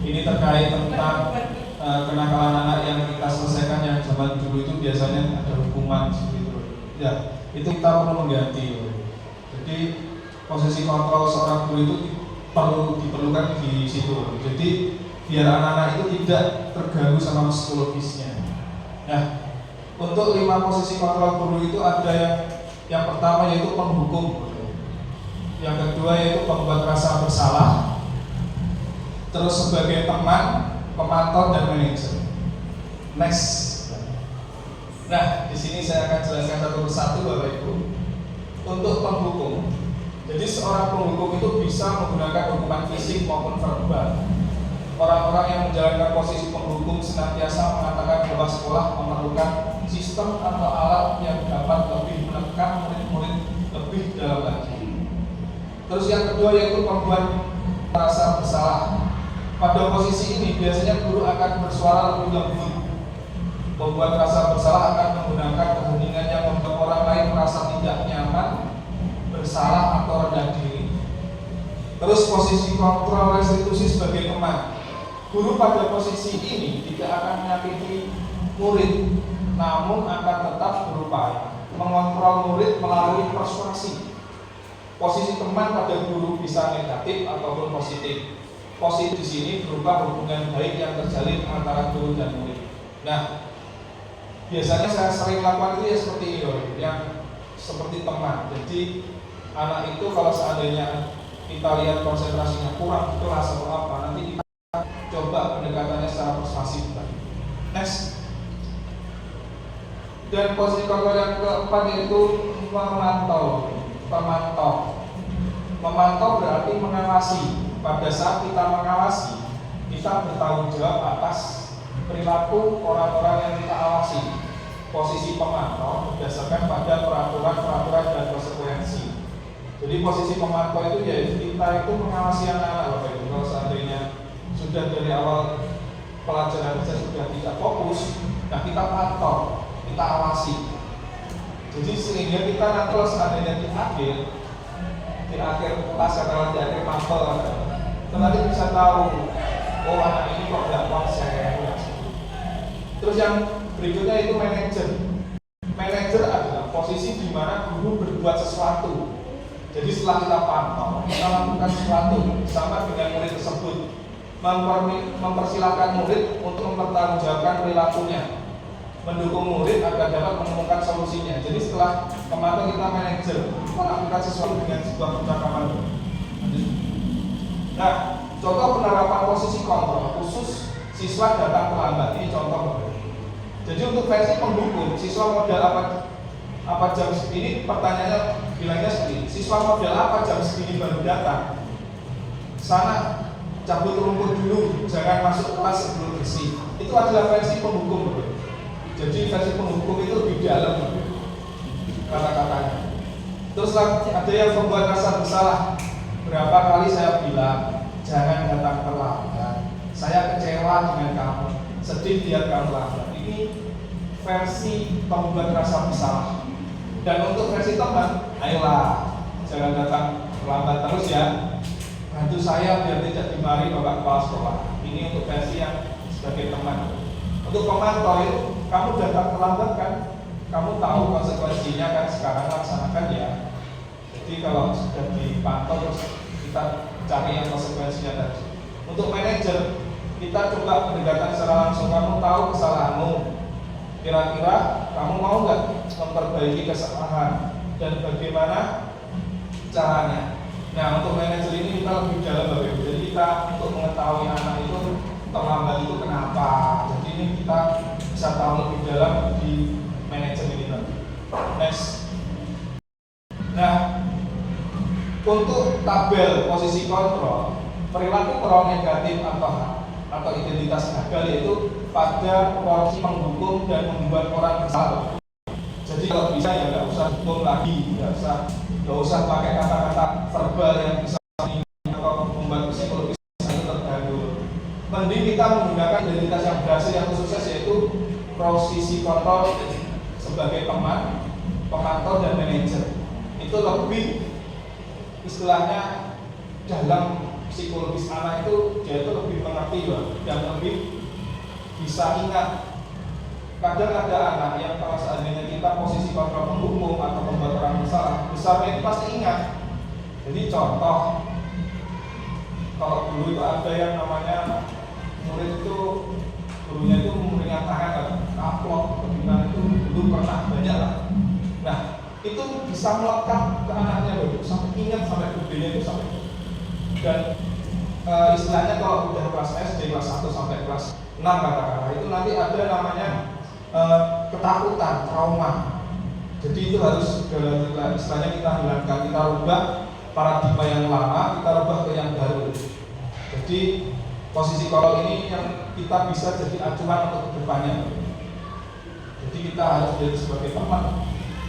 Ini terkait tentang kenakalan anak yang kita selesaikan yang zaman dulu itu biasanya ada hukuman seperti itu. Ya, itu kita perlu mengganti. Jadi posisi kontrol seorang guru itu perlu diperlukan di situ. Jadi biar anak-anak itu tidak terganggu sama psikologisnya. Nah, untuk 5 posisi kontrol guru itu ada yang pertama yaitu penghukum. Yang kedua yaitu pembuat rasa bersalah. Terus sebagai teman, pemantau dan manajer. Next. Nah, di sini saya akan jelaskan satu persatu Bapak Ibu. Untuk penghukum. Jadi seorang penghukum itu bisa menggunakan hukuman fisik maupun verbal. Orang-orang yang menjalankan posisi penghukum senantiasa mengatakan bahwa sekolah memerlukan sistem atau alat yang dapat lebih menekan murid-murid lebih dalam lagi. Terus yang kedua yaitu pembuat rasa bersalah. Pada posisi ini biasanya guru akan bersuara lebih lembut. Pembuat rasa bersalah akan menggunakan keheningan yang membuat orang lain merasa tidak nyaman, bersalah atau rendah diri. Terus posisi kontrol restitusi sebagai teman. Guru pada posisi ini tidak akan menyakiti murid, namun akan tetap berupaya mengontrol murid melalui persuasi. Posisi teman pada guru bisa negatif ataupun positif. Positif di sini berupa hubungan baik yang terjalin antara guru dan murid. Nah, biasanya saya sering lakukan itu ya seperti ini, yang seperti teman. Jadi anak itu kalau seandainya kita lihat konsentrasinya kurang di kelas atau apa, nanti kita coba pendekatannya secara persuasif. Next. Dan posisi kontrol yang keempat yaitu memantau. Memantau berarti mengawasi. Pada saat kita mengawasi, kita bertanggung jawab atas perilaku orang-orang yang kita awasi. posisi pemantau berdasarkan pada peraturan dan konsekuensi. Jadi posisi pemantau itu ya kita itu mengawasi anak-anak Bapak Ibu. Kalau seandainya sudah dari awal pelajaran saja sudah tidak fokus, nah kita pantau, kita awasi. Jadi sehingga kita nanti kalau seandainya di akhir kelas atau di akhir mapel, kita nanti bisa tahu, oh anak ini kok nggak konsen. Terus yang berikutnya itu manajer. Manajer adalah posisi di mana guru berbuat sesuatu. Jadi setelah kita pantau, kita lakukan sesuatu sama dengan murid tersebut, mempersilahkan murid untuk mempertanggungjawabkan perilakunya, mendukung murid agar dapat menemukan solusinya. Jadi setelah memantau kita manajer, melakukan sesuatu dengan sebuah percakapan. Nah, contoh penerapan posisi kontrol khusus siswa datang terlambat. Ini contoh. Jadi untuk versi penghukum, siswa modal apa jam segini, pertanyaannya bilangnya seperti ini, siswa modal apa jam segini baru datang, sana cabut rumput dulu, jangan masuk kelas sebelum bersih. Itu adalah versi penghukum. Jadi versi penghukum itu lebih dalam kata-katanya. Terus ada yang membuat rasa bersalah. Berapa kali saya bilang jangan datang terlambat, saya kecewa dengan kamu, sedih lihat kamu lambat. Ini versi pembuat rasa bersalah. Dan untuk versi teman, ayolah jangan datang terlambat terus ya, bantu saya biar tidak dimarahi bapak kepala sekolah. Ini untuk versi yang sebagai teman. Untuk pemantau itu, kamu datang terlambat kan, kamu tahu konsekuensinya kan, sekarang laksanakan ya. Jadi kalau sudah dipantau terus kita cari yang konsekuensinya tadi. Untuk manajer, kita coba pendekatan secara langsung, kamu tahu kesalahanmu, kira-kira kamu mau nggak memperbaiki kesalahan dan bagaimana caranya. Nah, untuk manajer ini kita lebih dalam Bapak Ibu. Jadi kita untuk mengetahui anak itu terlambat itu kenapa. Jadi ini kita bisa tahu lebih dalam di manajer ini tadi. Next. Nah, untuk tabel posisi kontrol, perilaku pro negatif atau identitas gagal yaitu pada porsi menghukum dan membuat orang bersalah. Jadi kalau bisa ya nggak usah hukum lagi, nggak usah pakai kata-kata verbal yang bisa atau membuat psikologis itu terganggu. Mending kita menggunakan identitas yang berhasil yang sukses yaitu posisi kontrol sebagai teman, pemantau dan manajer. Itu lebih istilahnya dalam psikologis anak itu dia itu lebih mengerti dan lebih bisa ingat. Kadang ada anak yang kalau seandainya kita posisi kontrol menghukum atau membuat orang bersalah, besarnya itu pasti ingat. Jadi contoh, kalau dulu itu ada yang namanya murid itu gurunya itu memperingatkan kan, kaplok, kebingungan itu dulu pernah banyak lah. Nah, itu bisa melekat ke anaknya loh, sampai ingat sampai gedenya itu sampai. Dan istilahnya kalau udah kelas SD kelas 1 sampai kelas 6 katakanlah itu nanti ada namanya ketakutan, trauma. Jadi itu harus istilahnya kita hilangkan, kita rubah paradigma yang lama, kita rubah ke yang baru. Jadi posisi kontrol ini yang kita bisa jadi acuan untuk kedepannya. Jadi kita harus jadi sebagai teman,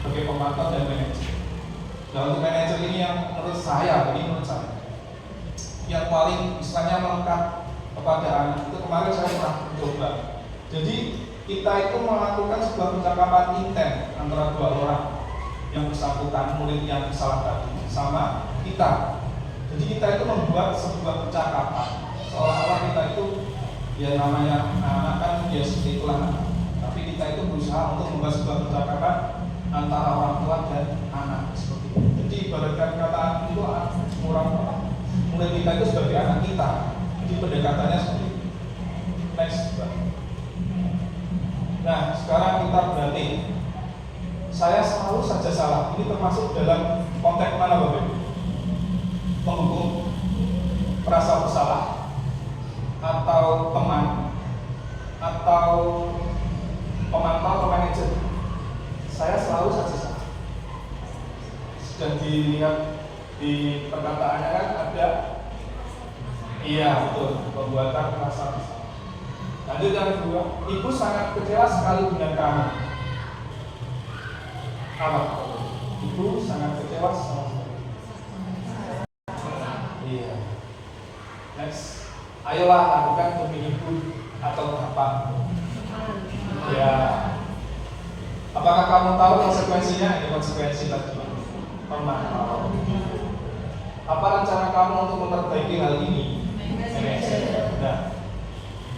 sebagai pemantau dan manajer. Nah untuk manajer ini yang menurut saya yang paling istilahnya melekat kepada anak itu kemarin saya pernah mencoba. Jadi kita itu melakukan sebuah percakapan intent antara dua orang yang bersangkutan, murid yang salah tadi sama kita. Jadi kita itu membuat sebuah percakapan seolah-olah kita itu ya namanya anak kan ya seperti itulah, tapi kita itu berusaha untuk membuat sebuah percakapan antara orang tua dan anak seperti itu. Jadi ibaratkan kata itu murid kita itu sebagai anak kita. Jadi pendekatannya seperti itu. Next. Nah, sekarang kita berarti saya selalu saja salah. Ini termasuk dalam konteks mana Bapak Ibu? Menghukum, merasa bersalah, atau teman, atau pemantau atau manajer. Saya selalu saja salah. Sudah dilihat di perkataannya kan ada, iya betul, pembuatan merasa bersalah. Lanjut yang kedua, ibu sangat kecewa sekali dengan kamu. Apa? Ibu sangat kecewa sama saya. Iya. Next. Ayolah lakukan demi ibu atau apa? Ya. Apakah kamu tahu konsekuensinya? Ini konsekuensi tadi. Pernah tahu. Apa rencana kamu untuk memperbaiki hal ini? Manajer. Nah,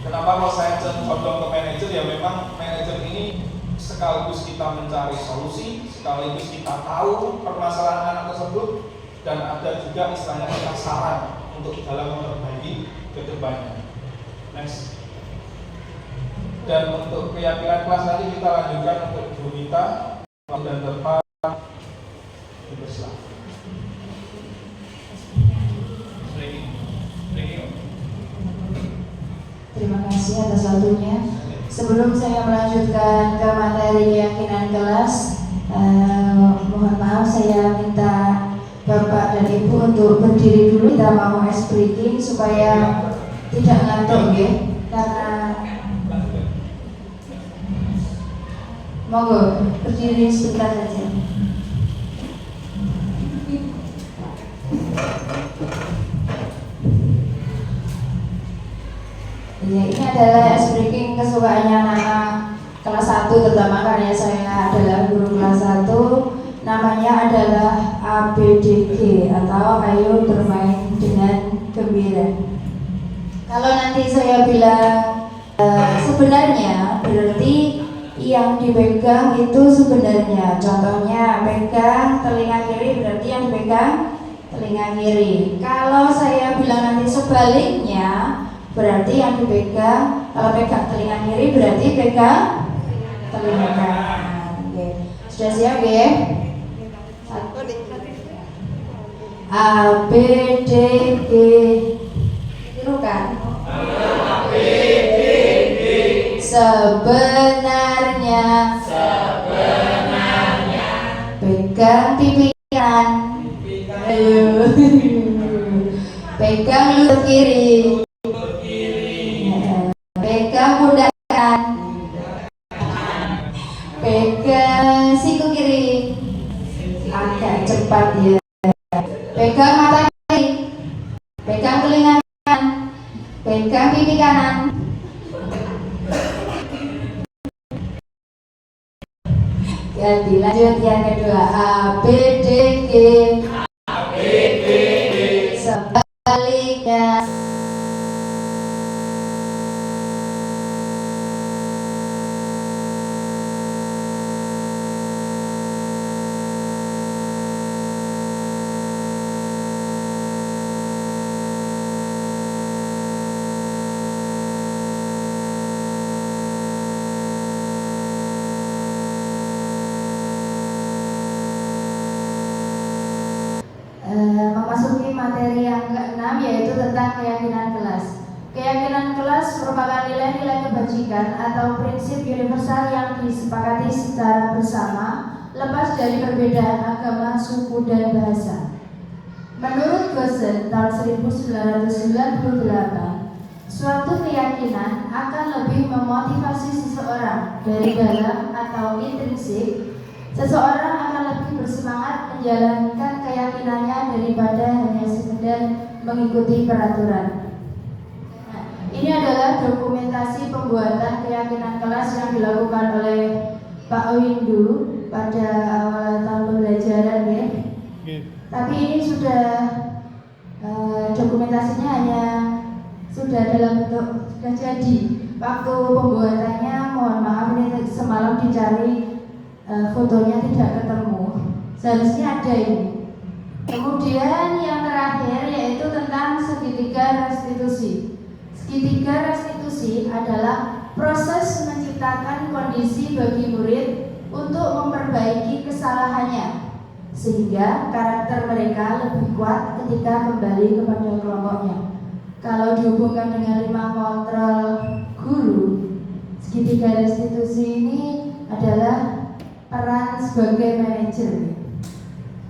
kenapa kalau saya condong ke manajer? Ya memang manajer ini sekaligus kita mencari solusi, sekaligus kita tahu permasalahan anak tersebut, dan ada juga istilahnya kita saran untuk dalam memperbaiki ke depannya. Next. Dan untuk keyakinan kelas nanti kita lanjutkan untuk Bu Nita dan depan bersilakan. Terima kasih atas waktunya. Sebelum saya melanjutkan ke materi keyakinan kelas, mohon maaf saya minta Bapak dan Ibu untuk berdiri dulu. Kita mau ice breaking supaya tidak ngantuk ya. Karena monggo berdiri sebentar saja. Ya, ini adalah ice breaking kesukaannya anak kelas 1, terutama karena saya adalah guru kelas 1. Namanya adalah ABDG atau Ayo Bermain Dengan Gembira. Kalau nanti saya bilang sebenarnya, berarti yang dipegang itu sebenarnya. Contohnya pegang telinga kiri, berarti yang dipegang telinga kiri. Kalau saya bilang nanti sebaliknya, berarti yang dipegang, kalau pegang telinga kiri berarti pegang telinga kanan. Oke. Sudah siap ya? A B D G. Tiru kan? A B D G. Sebenarnya pegang pipi kanan. Ayo. Pegang lutut kiri. Pegang pundak kanan, pegang siku kiri, agak cepat ya. Pegang mata kiri, pegang telinga kanan, pegang pipi kanan. Jadi lanjut yang kedua, A B D G. Sebaliknya. Memasuki materi yang ke-6, yaitu tentang keyakinan kelas. Keyakinan kelas merupakan nilai-nilai kebajikan atau prinsip universal yang disepakati secara bersama, lepas dari perbedaan agama, suku, dan bahasa. Menurut Gossen tahun 1998, suatu keyakinan akan lebih memotivasi seseorang dari dalam atau intrinsik. Seseorang akan lebih bersemangat menjalankan keyakinannya daripada hanya sekedar mengikuti peraturan. Nah, ini adalah dokumentasi pembuatan keyakinan kelas yang dilakukan oleh Pak Windu pada awal tahun pembelajaran ya. Tapi ini sudah dokumentasinya hanya sudah dalam bentuk sudah jadi. Waktu pembuatannya mohon maaf ini semalam dicari, fotonya tidak ketemu. Seharusnya ada ini. Kemudian yang terakhir yaitu tentang segitiga restitusi. Segitiga restitusi adalah proses menciptakan kondisi bagi murid untuk memperbaiki kesalahannya, sehingga karakter mereka lebih kuat ketika kembali kepada kelompoknya. Kalau dihubungkan dengan 5 kontrol guru, segitiga restitusi ini adalah peran sebagai manajer.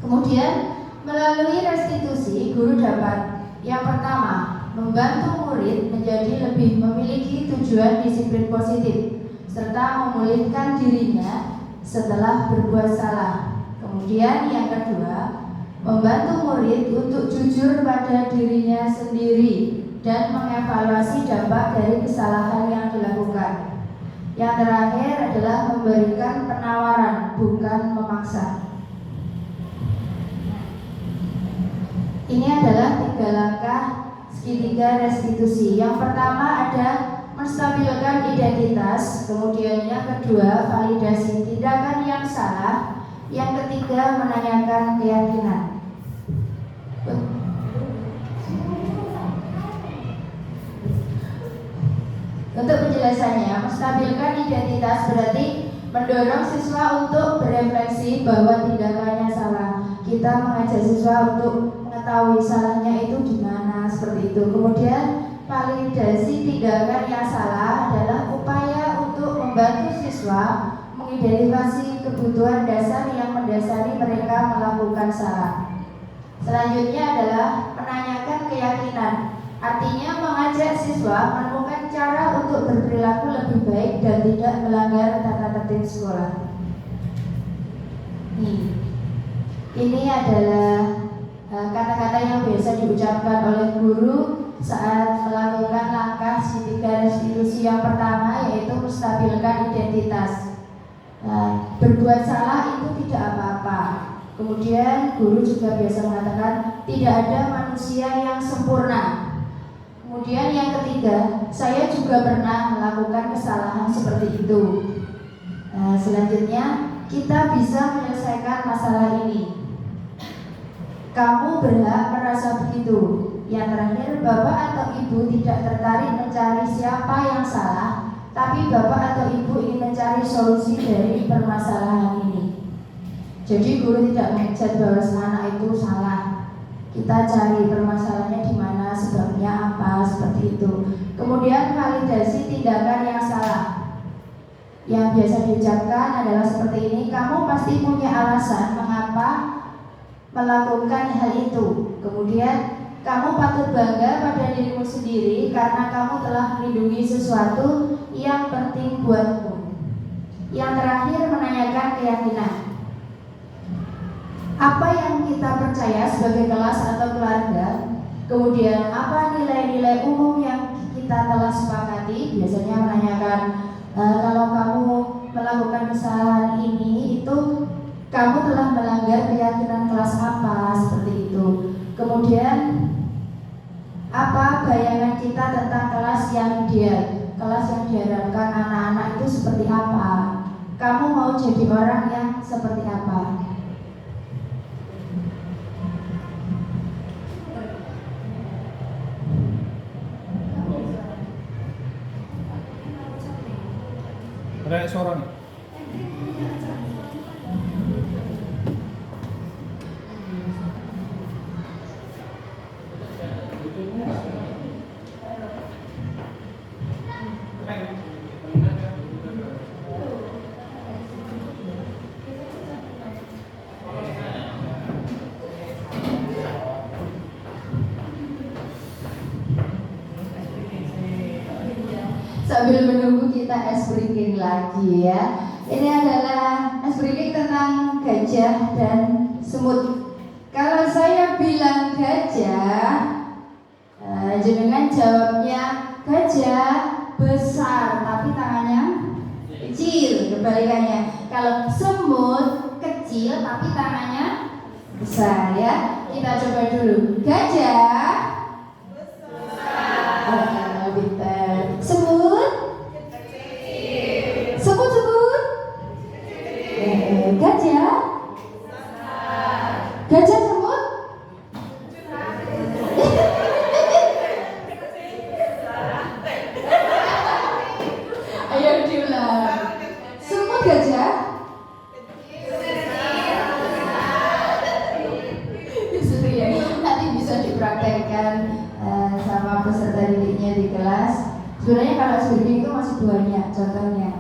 Kemudian melalui restitusi, guru dapat yang pertama membantu murid menjadi lebih memiliki tujuan disiplin positif serta memulihkan dirinya setelah berbuat salah. Kemudian yang kedua, membantu murid untuk jujur pada dirinya sendiri dan mengevaluasi dampak dari kesalahan yang dilakukan. Yang terakhir adalah memberikan penawaran, bukan memaksa. Ini adalah 3 langkah segitiga restitusi. Yang pertama ada menstabilkan identitas, kemudian yang kedua validasi tindakan yang salah, yang ketiga menanyakan keyakinan. Untuk penjelasannya, menstabilkan identitas berarti mendorong siswa untuk berefleksi bahwa tindakannya salah. Kita mengajak siswa untuk mengetahui salahnya itu di mana, seperti itu. Kemudian validasi tindakan yang salah adalah upaya untuk membantu siswa mengidentifikasi kebutuhan dasar yang mendasari mereka melakukan salah. Selanjutnya adalah menanyakan keyakinan, artinya mengajak siswa menemukan cara untuk berperilaku lebih baik dan tidak melanggar tata tertib sekolah. Ini adalah kata-kata yang biasa diucapkan oleh guru saat melakukan langkah segitiga restitusi yang pertama, yaitu menstabilkan identitas. Berbuat salah itu tidak apa-apa. Kemudian guru juga biasa mengatakan tidak ada manusia yang sempurna. Kemudian yang ketiga, saya juga pernah melakukan kesalahan seperti itu. Selanjutnya kita bisa menyelesaikan masalah ini. Kamu berhak merasa begitu. Yang terakhir, bapak atau ibu tidak tertarik mencari siapa yang salah, tapi bapak atau ibu ingin mencari solusi dari permasalahan ini. Jadi guru tidak mengejar bahwa anak itu salah. Kita cari permasalahannya di mana, sebabnya apa, seperti itu. Kemudian validasi tindakan yang salah. Yang biasa diucapkan adalah seperti ini, kamu pasti punya alasan mengapa melakukan hal itu. Kemudian kamu patut bangga pada dirimu sendiri karena kamu telah melindungi sesuatu yang penting buatmu. Yang terakhir, menanyakan keyakinan. Apa yang kita percaya sebagai kelas atau keluarga, kemudian apa nilai-nilai umum yang kita telah sepakati. Biasanya menanyakan, kalau kamu melakukan kesalahan ini, itu kamu telah melanggar keyakinan kelas apa, seperti itu. Kemudian apa bayangan kita tentang kelas yang ideal, kelas yang diharapkan anak-anak itu seperti apa. Kamu mau jadi orang yang seperti apa? Ada suara nih. Sambil menunggu kita ice breaking lagi ya. Ini adalah ice breaking tentang gajah dan semut. Kalau saya bilang gajah, jenengan jawabnya gajah besar tapi tangannya kecil, kebalikannya. Kalau semut kecil tapi tangannya besar ya. Kita coba dulu. Gajah besar. Pintar. Semut kecil. Semut gajah gajah semut ayo diulang. Semut gajah ya. Nanti bisa dipraktekkan sama peserta didiknya di kelas. Sebenarnya kalau seperti itu masih banyak contohnya.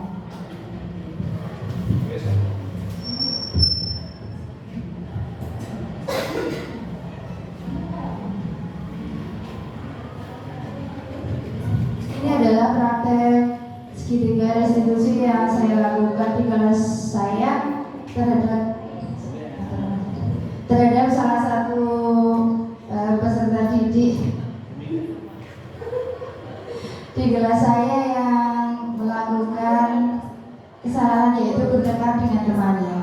Ini adalah praktek segitiga restitusi yang saya lakukan di kelas saya. terhadap salah satu peserta didik di kelas saya yang melakukan kesalahan, yaitu bertengkar dengan temannya.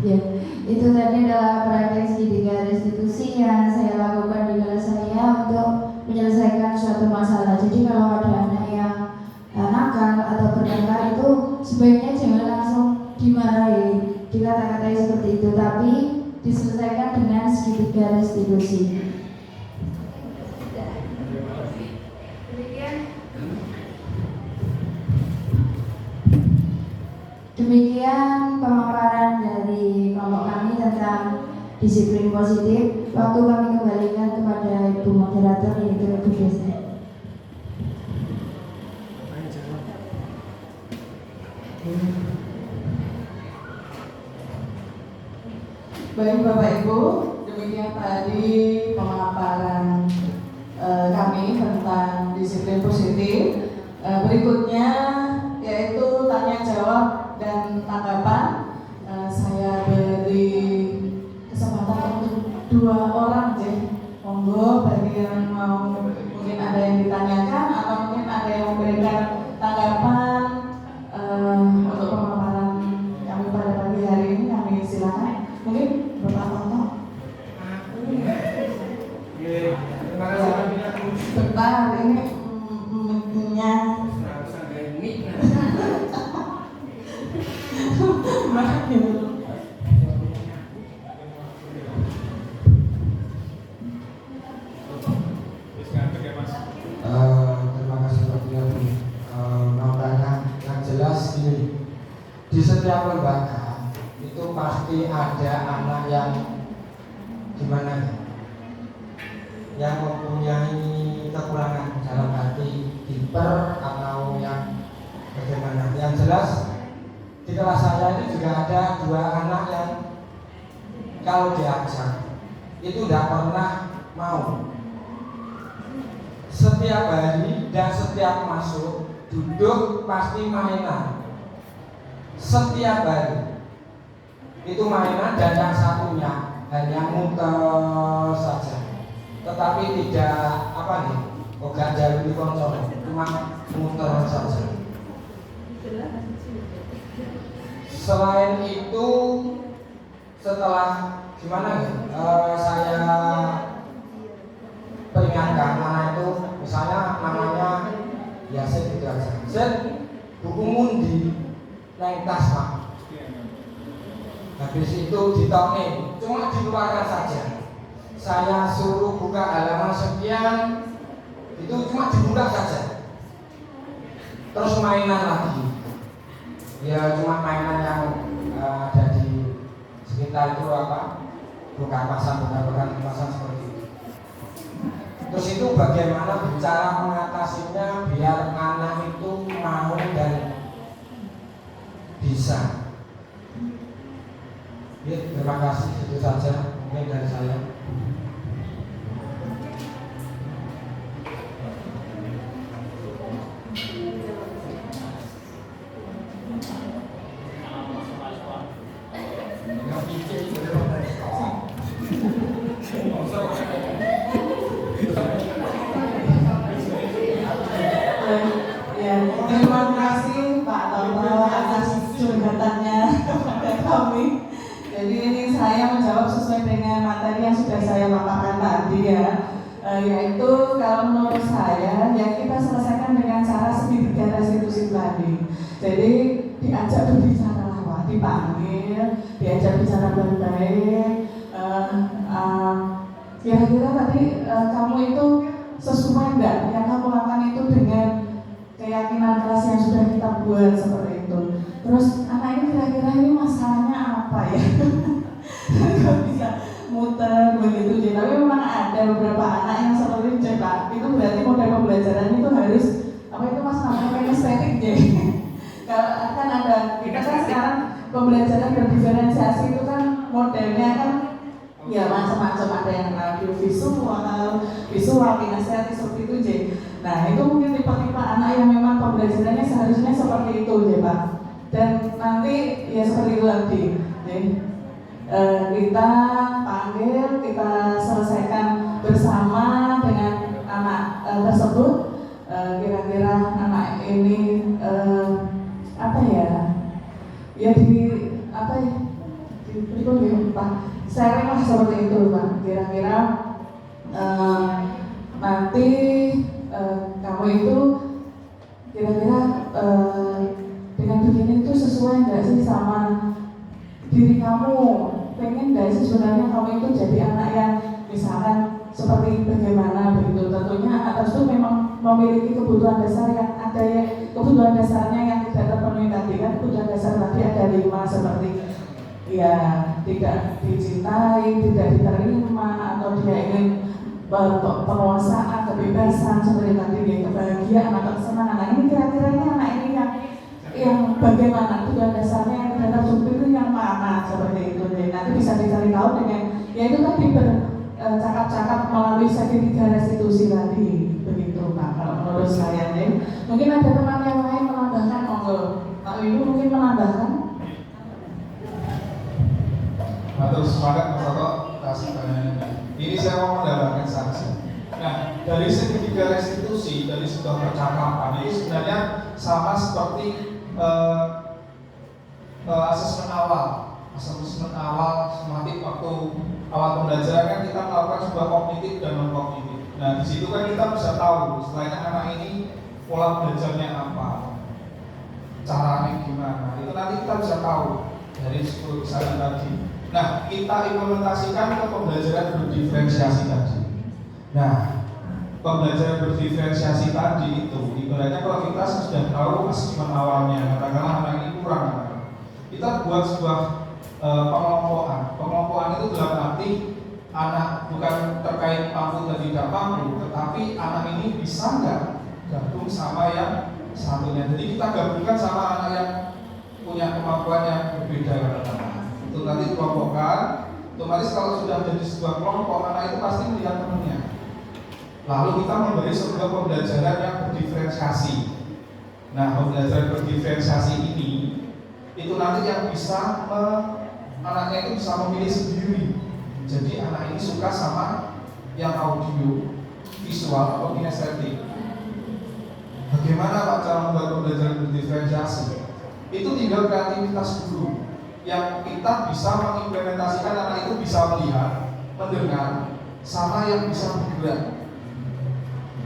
Ya, itu tadi adalah praktek segitiga restitusi yang saya lakukan di kelas saya untuk menyelesaikan suatu masalah. Jadi kalau ada anak yang nakal atau bertengkar itu sebaiknya jangan langsung dimarahi, dikata-katai seperti itu, tapi diselesaikan dengan segitiga restitusi. Demikian pemaparan dari kelompok kami tentang disiplin positif. Waktu kami kembalikan kepada Ibu Moderator yaitu Ibu Desa. Baik Bapak Ibu, demikian tadi pemaparan kami tentang disiplin positif. Berikutnya yaitu tanya jawab dan tanggapan. Saya beri kesempatan untuk 2 orang, monggo. bagi yang mau mungkin ada yang ditanyakan atau mungkin ada yang memberikan tanggapan untuk pemaparan kami pada pagi hari ini, kami silakan. Mungkin Bapak Toto. Bentar, ini mic-nya. Terima kasih Pak Dian. Yang jelas ini di setiap lembaga itu pasti ada anak yang gimana ya, yang mempunyai kekurangan dalam arti hiper atau yang bagaimana. Yang jelas di kelas saya itu juga ada 2 anak yang kalau diajak itu tidak pernah mau. Setiap hari dan setiap masuk duduk pasti mainan. Setiap hari itu mainan dan yang satunya hanya muter saja. Tetapi tidak apa nih, gak jauh di konsol, cuma muter saja. Selain itu, setelah gimana ya, saya peringatkan anak itu, misalnya namanya ya saya gitu aja, Set, buku mundi naik tas Pak. Habis itu ditonin, cuma dikeluarkan saja. Saya suruh buka halaman sekian, itu cuma dibuka saja. Terus mainan lagi, ya cuma mainan yang ada di sekitar itu apa, bukan pasang seperti itu. Terus itu bagaimana bicara mengatasinya biar anak itu mau dan bisa. Ya, terima kasih, itu saja mungkin dari saya. Ya, terima kasih Pak Toto atas curhatannya kepada kami. Jadi ini saya menjawab sesuai dengan materi yang sudah saya paparkan tadi ya, yaitu kalau menurut saya ya kita selesaikan dengan cara segitiga restitusi tadi. Jadi diajak berbicara lah, dipanggil, diajak bicara baik-baik. Kira-kira tadi kamu itu sesuai enggak yang kamu lakukan itu dengan keyakinan kelas yang sudah kita buat seperti itu. Terus anak ini kira-kira ini masalahnya apa ya? Kok bisa muter begitu. Tapi memang ada beberapa anak yang seperti itu Pak. Itu berarti model pembelajaran itu harus apa itu Mas namanya kinestetik jadi. Kalau kan ada kita kan sekarang pembelajaran berdiferensiasi itu kan modelnya kan ya macam-macam, ada yang visual, kinestetik seperti itu J. Nah itu mungkin tipe-tipe anak yang memang pembelajarannya seharusnya seperti itu J Pak. Dan nanti ya seperti itu tadi J. Kita panggil, kita selesaikan bersama dengan anak tersebut. Kira-kira anak ini apa ya? Ya di apa ya? Di Pak. Sharing lah seperti itu Pak. Kira-kira nanti kamu itu kira-kira dengan begini itu sesuai nggak sih sama diri kamu? Pengen nggak sih sebenarnya kamu itu jadi anak yang misalkan seperti bagaimana begitu? Tentunya anak tersebut memang memiliki kebutuhan dasar yang ada ya, kebutuhan dasarnya yang tidak terpenuhi tadi kan. Kebutuhan dasar tadi ada 5 seperti ya tidak dicintai, tidak diterima, atau dia ingin penguasaan, kebebasan seperti tadi ya, kebahagiaan atau kesenangan. Nah ini kira-kira ini anak ini yang bagaimana tujuan dasarnya yang tidak tersebut itu yang mana seperti itu. Jadi nanti bisa dicari tahu dengan ya itu tadi bercakap-cakap melalui segitiga restitusi tadi begitu Pak. Kalau menurut saya nih, mungkin ada teman yang lain menambahkan, monggo Pak Windu mungkin menambahkan. Terus semangat Mas Toto, kasih pertanyaan. Ini saya mau mendapatkan saksi. Nah, dari segitiga restitusi dari sebuah percakapan ini sebenarnya sama seperti asesmen awal sematik waktu awal pembelajaran kan kita melakukan sebuah kognitif dan non kognitif. Nah, di situ kan kita bisa tahu selain anak ini pola belajarnya apa, caranya gimana, itu nanti kita bisa tahu dari 10 misalnya tadi. Nah, kita implementasikan ke pembelajaran berdiferensiasi tadi. Nah, pembelajaran berdiferensiasi tadi itu ibaratnya kalau kita sudah tahu asesmen awalnya, katakanlah anak ini kurang, kita buat sebuah pengelompokan itu dalam arti anak bukan terkait mampu dan tidak mampu, tetapi anak ini bisa nggak gabung sama yang satunya. Jadi kita gabungkan sama anak yang punya kemampuan yang berbeda katakanlah. Itu nanti kelompokkan, otomatis kalau sudah jadi sebuah kelompok, anak itu pasti melihat temannya. Lalu kita memberi sebuah pembelajaran yang berdiferensiasi. Nah, pembelajaran berdiferensiasi ini itu nanti yang bisa anaknya itu bisa memilih sendiri. Jadi anak ini suka sama yang audio, visual atau kinestetik. Bagaimana Pak cara membuat pembelajaran berdiferensiasi? Itu tinggal kreativitas dulu. Yang kita bisa mengimplementasikan anak itu bisa melihat, mendengar, sama yang bisa bergerak,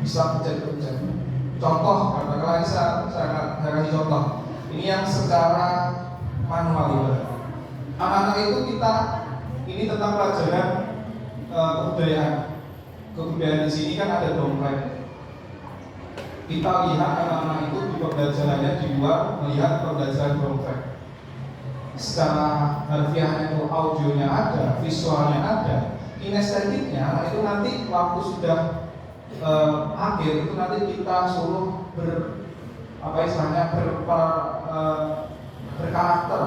bisa pencet-pencet. Contoh, katakanlah saya kasih contoh. Ini yang secara manual ya. Anak-anak itu ini tentang pelajaran kebudayaan. Kebudayaan di sini kan ada dongeng. Kita lihat anak-anak itu di pembelajarannya di luar melihat pembelajaran dongeng. Secara harfiahnya itu audionya ada, visualnya ada, kinestetiknya anak itu nanti waktu sudah akhir itu nanti kita suruh berkarakter,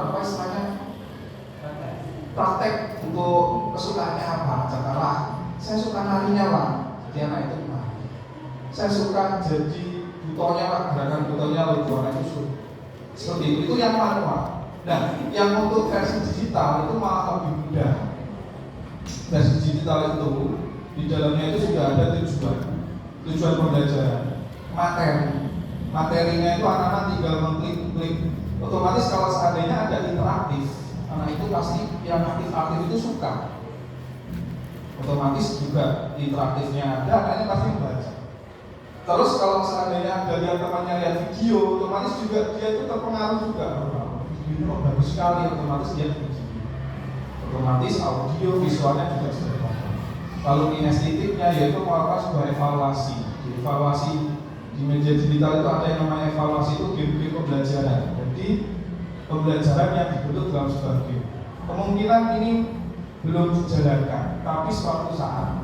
praktek untuk kesukaannya apa. Katakanlah saya suka narinya Pak, jadi anak itu nari. Saya suka jadi butonya Pak, gerakan butonya lucu, anak itu seperti itu yang manual. Nah, yang untuk versi digital itu malah lebih mudah. Versi digital itu di dalamnya itu sudah ada tujuan pembelajaran, materinya itu anak-anak tinggal mengklik, otomatis kalau seandainya ada interaktif, anak itu pasti yang aktif itu suka. Otomatis juga interaktifnya ada, anaknya pasti membaca. Terus kalau seandainya ada yang temannya lihat video, otomatis juga dia itu terpengaruh juga. Ini kok bagus sekali, otomatis dia video. Otomatis audio, visualnya juga sudah bagus. Lalu kinestetiknya yaitu melakukan sebuah evaluasi. Evaluasi di media digital itu ada yang namanya evaluasi itu game pembelajaran. Jadi pembelajaran yang dibentuk dalam sebuah game. Kemungkinan ini belum dijalankan, tapi suatu saat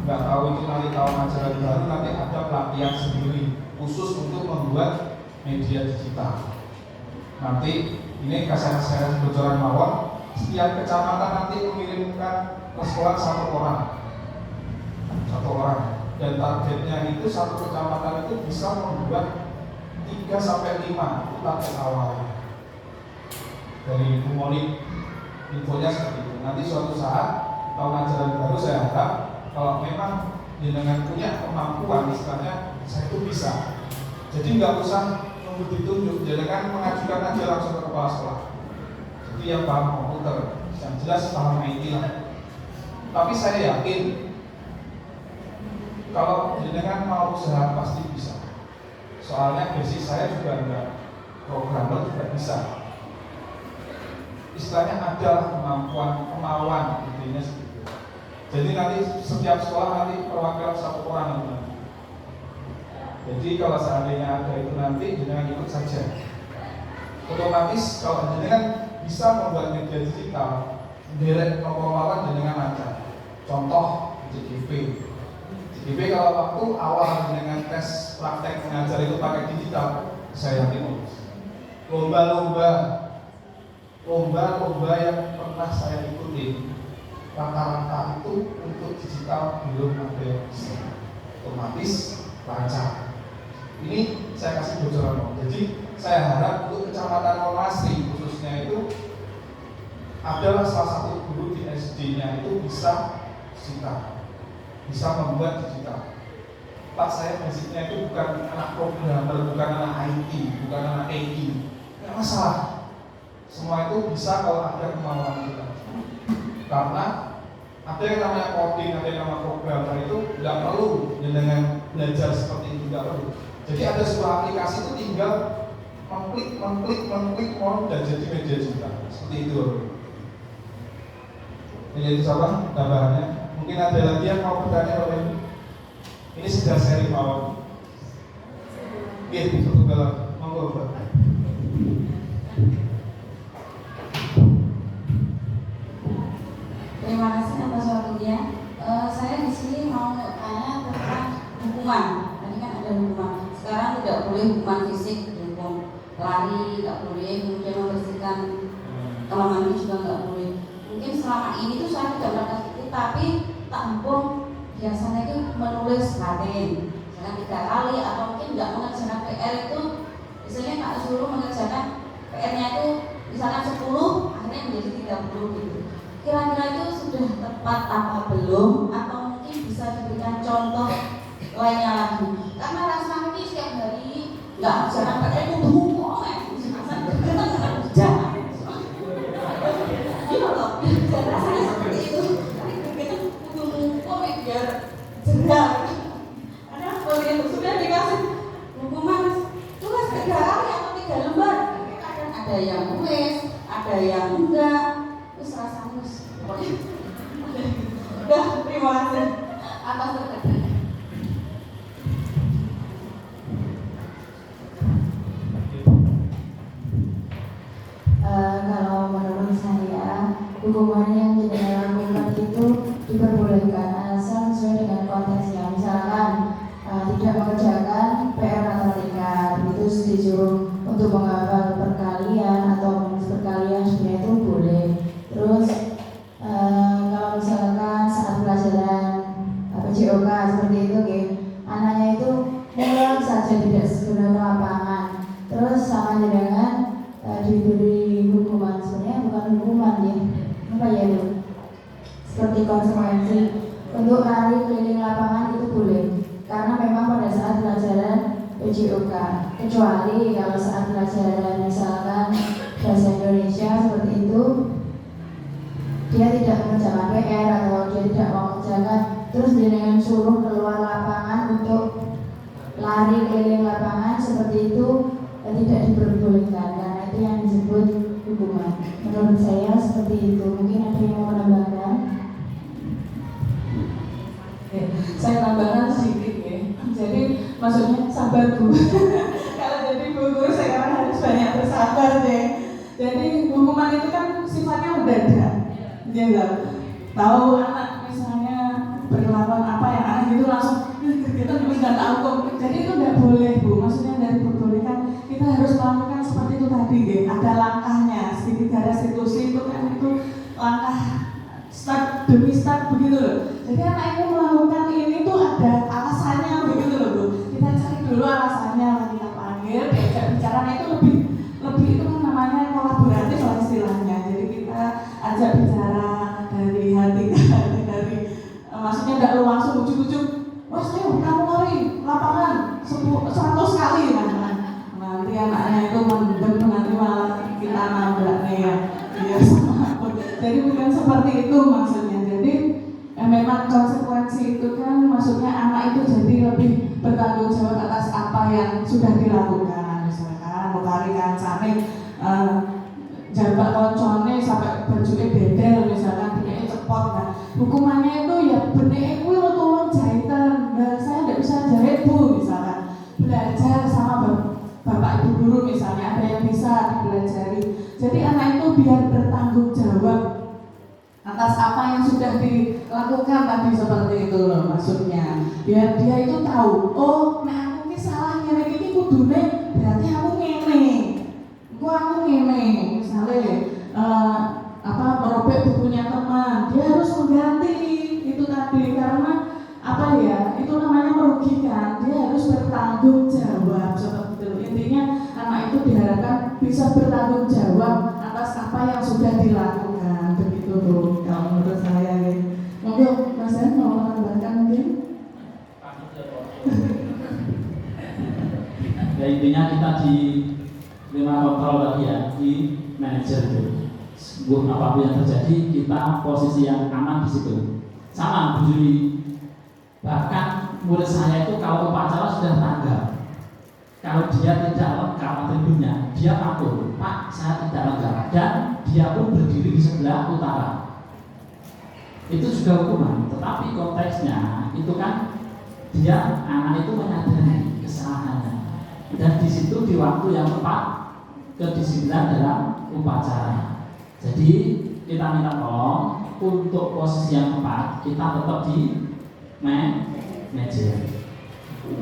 nggak tahu itu nanti tahun ajaran baru nanti ada pelatihan sendiri khusus untuk membuat media digital. Nanti ini kasih bocoran mawon, setiap kecamatan nanti mengirimkan ke sekolah satu orang, dan targetnya itu satu kecamatan itu bisa membuat 3 sampai 5 itu target awal. Dari Mumonik infonya seperti itu. Nanti suatu saat tahun ajaran baru saya harap kalau memang dengan punya kemampuan istilahnya saya itu bisa. Jadi nggak usah nunggu ditunjuk, jangan mengajukan aja langsung ke kepala sekolah. Jadi yang paham komputer, yang jelas paham IT lah. Tapi saya yakin kalau jenengan mau usaha pasti bisa. Soalnya basic saya juga enggak programmer juga bisa. Istilahnya ada kemauan intinya seperti itu. Jadi nanti setiap sekolah nanti perwakilan satu orang nanti. Jadi kalau seandainya ada itu nanti jenengan ikut saja. Otomatis kalau jenengan bisa membuat media digital, direct nomor jenengan ada. Contoh JGP. JGP kalau waktu awal dengan tes praktek mengajar itu pakai digital, saya yakin lomba-lomba yang pernah saya ikuti rata-rata itu untuk digital belum ada yang bisa. Otomatis lancar. Ini saya kasih bocoran. Jadi saya harap untuk kecamatan Monasri khususnya itu adalah salah satu guru di SD-nya itu bisa digital. bisa membuat digital. Pak, saya basicnya itu bukan anak programmer, bukan anak IT, bukan anak TI. Nggak masalah. Semua itu bisa kalau ada kemauan kita. Karena ada yang namanya coding, ada yang namanya programmer itu nggak perlu dengan belajar seperti itu, nggak perlu. Jadi ada sebuah aplikasi itu tinggal mengklik mau dan jadi media digital. Seperti itu. Menjadi apa tambahannya? Mungkin ada lagi yang mau bertanya oleh ini? Ini sudah seri power. Oke, satu dalam monggo Mbak. Terima kasih atas waktunya. Saya di sini mau tanya tentang hukuman. Tadi kan ada hukuman. Sekarang tidak boleh hukuman fisik, hukum lari nggak boleh, kemudian membersihkan kamar mandi juga nggak boleh. Mungkin selama ini tuh saya tidak pernah sedikit, tapi tak hukum biasanya itu menulis hatin, misalkan 3 kali atau mungkin nggak mengerjakan PR itu, misalnya tak suruh mengerjakan PR-nya itu misalkan 10, akhirnya menjadi 30 gitu. Kira-kira itu sudah tepat apa belum, atau mungkin bisa diberikan contoh lainnya lagi? Karena rasanya ini setiap hari nggak mengerjakan PR itu hukum, jangan. Iya loh, dan rasanya seperti itu. Biar jerah. Karena kalau yang sudah dikasih hukuman tulis 3 kali atau 3 lembar, kadang ada yang nulis, ada yang enggak. Terus rasanya pokoknya udah, terima kasih atas perhatiannya. Kalau menurut saya hukuman yang kita lakukan itu diperbolehkan asal sesuai dengan konteksnya. Misalkan tidak mengerjakan PR matematika, itu disuruh untuk menghafal perkalian atau menulis perkalian, sebenarnya itu boleh. Terus kalau misalkan saat pelajaran PJOK seperti itu, anaknya itu pulang saja tidak segera ke lapangan, terus sama dengan diberi hukuman, sebenarnya bukan hukuman ya, apa ya Bu? Seperti konsekuensi untuk lari keliling lapangan itu boleh, karena memang pada saat pelajaran PJOK, kecuali kalau saat pelajaran misalkan bahasa Indonesia seperti itu, dia tidak mengerjakan PR atau dia tidak mau mengerjakan, terus dia dengan suruh keluar lapangan untuk lari keliling lapangan seperti itu, tidak diperbolehkan, karena itu yang disebut hukuman. Menurut saya seperti itu. Mungkin ada yang mau menambahkan? Saya tambahkan sedikit ya. Jadi maksudnya sabar Bu. Kalau jadi Bu guru sekarang harus banyak bersabar deh. Jadi hukuman itu kan sifatnya mendadak. Dia nggak tahu anak misalnya perilakuan apa yang anak gitu langsung kita nggak tahu kok. Jadi itu nggak boleh Bu. Maksudnya dari diperbolehkan, kita harus melakukan seperti itu tadi deh. Ada langkahnya. Segitiga restitusi itu kan itu langkah start demi start begitu loh. Jadi anak itu melakukan ini tuh ada alasannya begitu loh Bu. Kita cari dulu alasannya, kita panggil, diajak bicaranya itu lebih itu kan namanya kolaboratif lah istilahnya. Jadi kita ajak bicara dari hati ke hati, dari maksudnya nggak lu langsung ujuk-ujuk, wes ayo kamu lari lapangan 100 kali nanti anaknya itu mendem, nanti malah kita nabrak nih ya. Iya sama aku. Jadi bukan seperti itu maksudnya. Jadi memang konsekuensi itu kan maksudnya anak itu jadi lebih bertanggung jawab atas apa yang sudah dilakukan. Misalkan mau lari kancane jambak koncone sampai bajunya bedel, misalkan beneknya cepot. Nah, hukumannya itu ya beneknya kuwi lo tolong jahitan. Nah, saya tidak bisa jahit Bu, misalkan. Belajar sama bapak ibu guru misalnya, ada yang bisa dipelajari. Jadi anak itu biar bertanggung jawab atas apa yang sudah dilakukan tadi seperti itu loh maksudnya. Biar dia itu tahu, oh nah aku ini salah ngene iki kudune berarti aku ngene. Aku ngene misalnya merobek bukunya teman, dia harus mengganti itu tadi karena apa ya, itu namanya merugikan. Dia harus bertanggung jawab seperti itu. Intinya anak itu diharapkan bisa bertanggung jawab atas apa yang sudah dilakukan, begitu tuh kalau menurut saya. Monggo Mas Zen mau menambahkan mungkin? Ya intinya kita di lima kontrol tadi ya, di manajer itu. Apapun yang terjadi, kita posisi yang aman di situ. Sama Bu Juli. Bahkan murid saya itu kalau upacara sudah tanggap, kalau dia tidak lengkap atributnya, dia patuh, Pak saya tidak lengkap, dan dia pun berdiri di sebelah utara. Itu juga hukuman, tetapi konteksnya itu kan dia anak itu menyadari kesalahannya, dan di situ di waktu yang tepat kedisiplinan dalam upacara. Jadi kita minta tolong untuk posisi yang tepat kita tetap di manajer.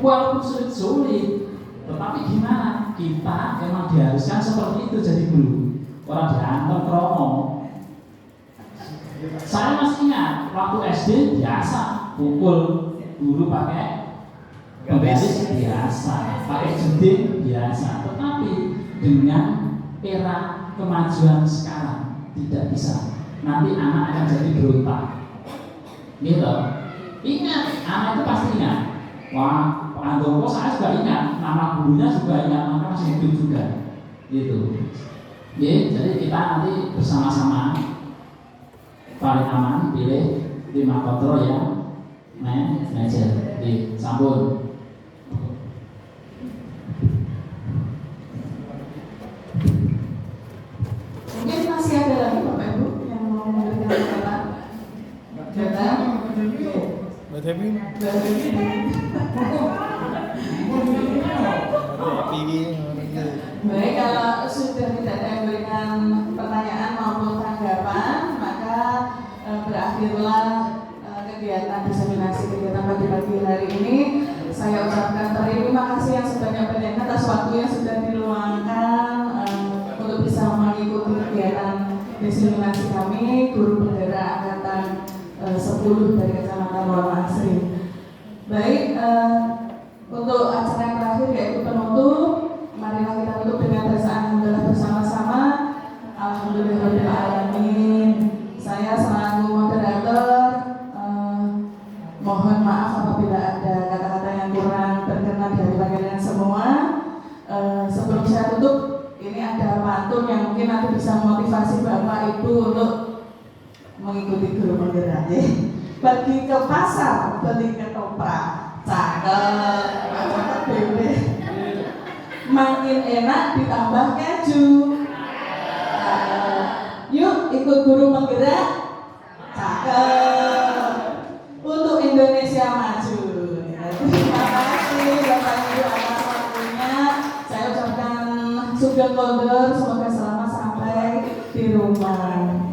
Walaupun sulit, tetapi gimana? Kita memang diharuskan seperti itu jadi guru. Orang dihantam kromo. Saya masih ingat waktu SD biasa pukul guru pakai penggaris biasa, pakai gunting biasa. Tetapi dengan era kemajuan sekarang tidak bisa. Nanti anak akan jadi berontak. Gitu. Ingat, anak itu pasti ingat. Wah, Pak Andoko saya juga ingat, nama gurunya juga ingat, maka masih hidup juga. Gitu. Jadi kita nanti bersama-sama paling aman pilih 5 kontrol yang manajer. Sambung. Mungkin masih ada lagi Bapak Ibu yang mau memberikan kata. Baik, kalau sudah tidak ada yang memberikan pertanyaan maupun tanggapan, maka berakhirlah kegiatan diseminasi kegiatan pagi-pagi hari ini. Saya ucapkan terima kasih yang sebanyak-banyaknya atas waktu yang sudah diluangkan untuk bisa mengikuti kegiatan diseminasi kami, guru penggerak angkatan 10 dari Kecamatan Wala Asri. Baik, untuk acara yang terakhir yaitu penutup, marilah kita tutup dengan bacaan alhamdulillah bersama-sama. Alhamdulillahirrahmanirrahim. Saya selaku moderator mohon maaf apabila ada kata-kata yang kurang berkenan dari kalian semua. Sebelum saya tutup, ini ada pantun yang mungkin nanti bisa memotivasi Bapak Ibu untuk mengikuti guru penggerak. Pergi ke pasar beli ketoprak, cakep bebek, makin enak ditambah keju. Yuk ikut guru penggerak, cakep, untuk Indonesia maju. Terima kasih Bapak Ibu atas waktunya. Saya ucapkan sugeng kondur, semoga selamat sampai di rumah.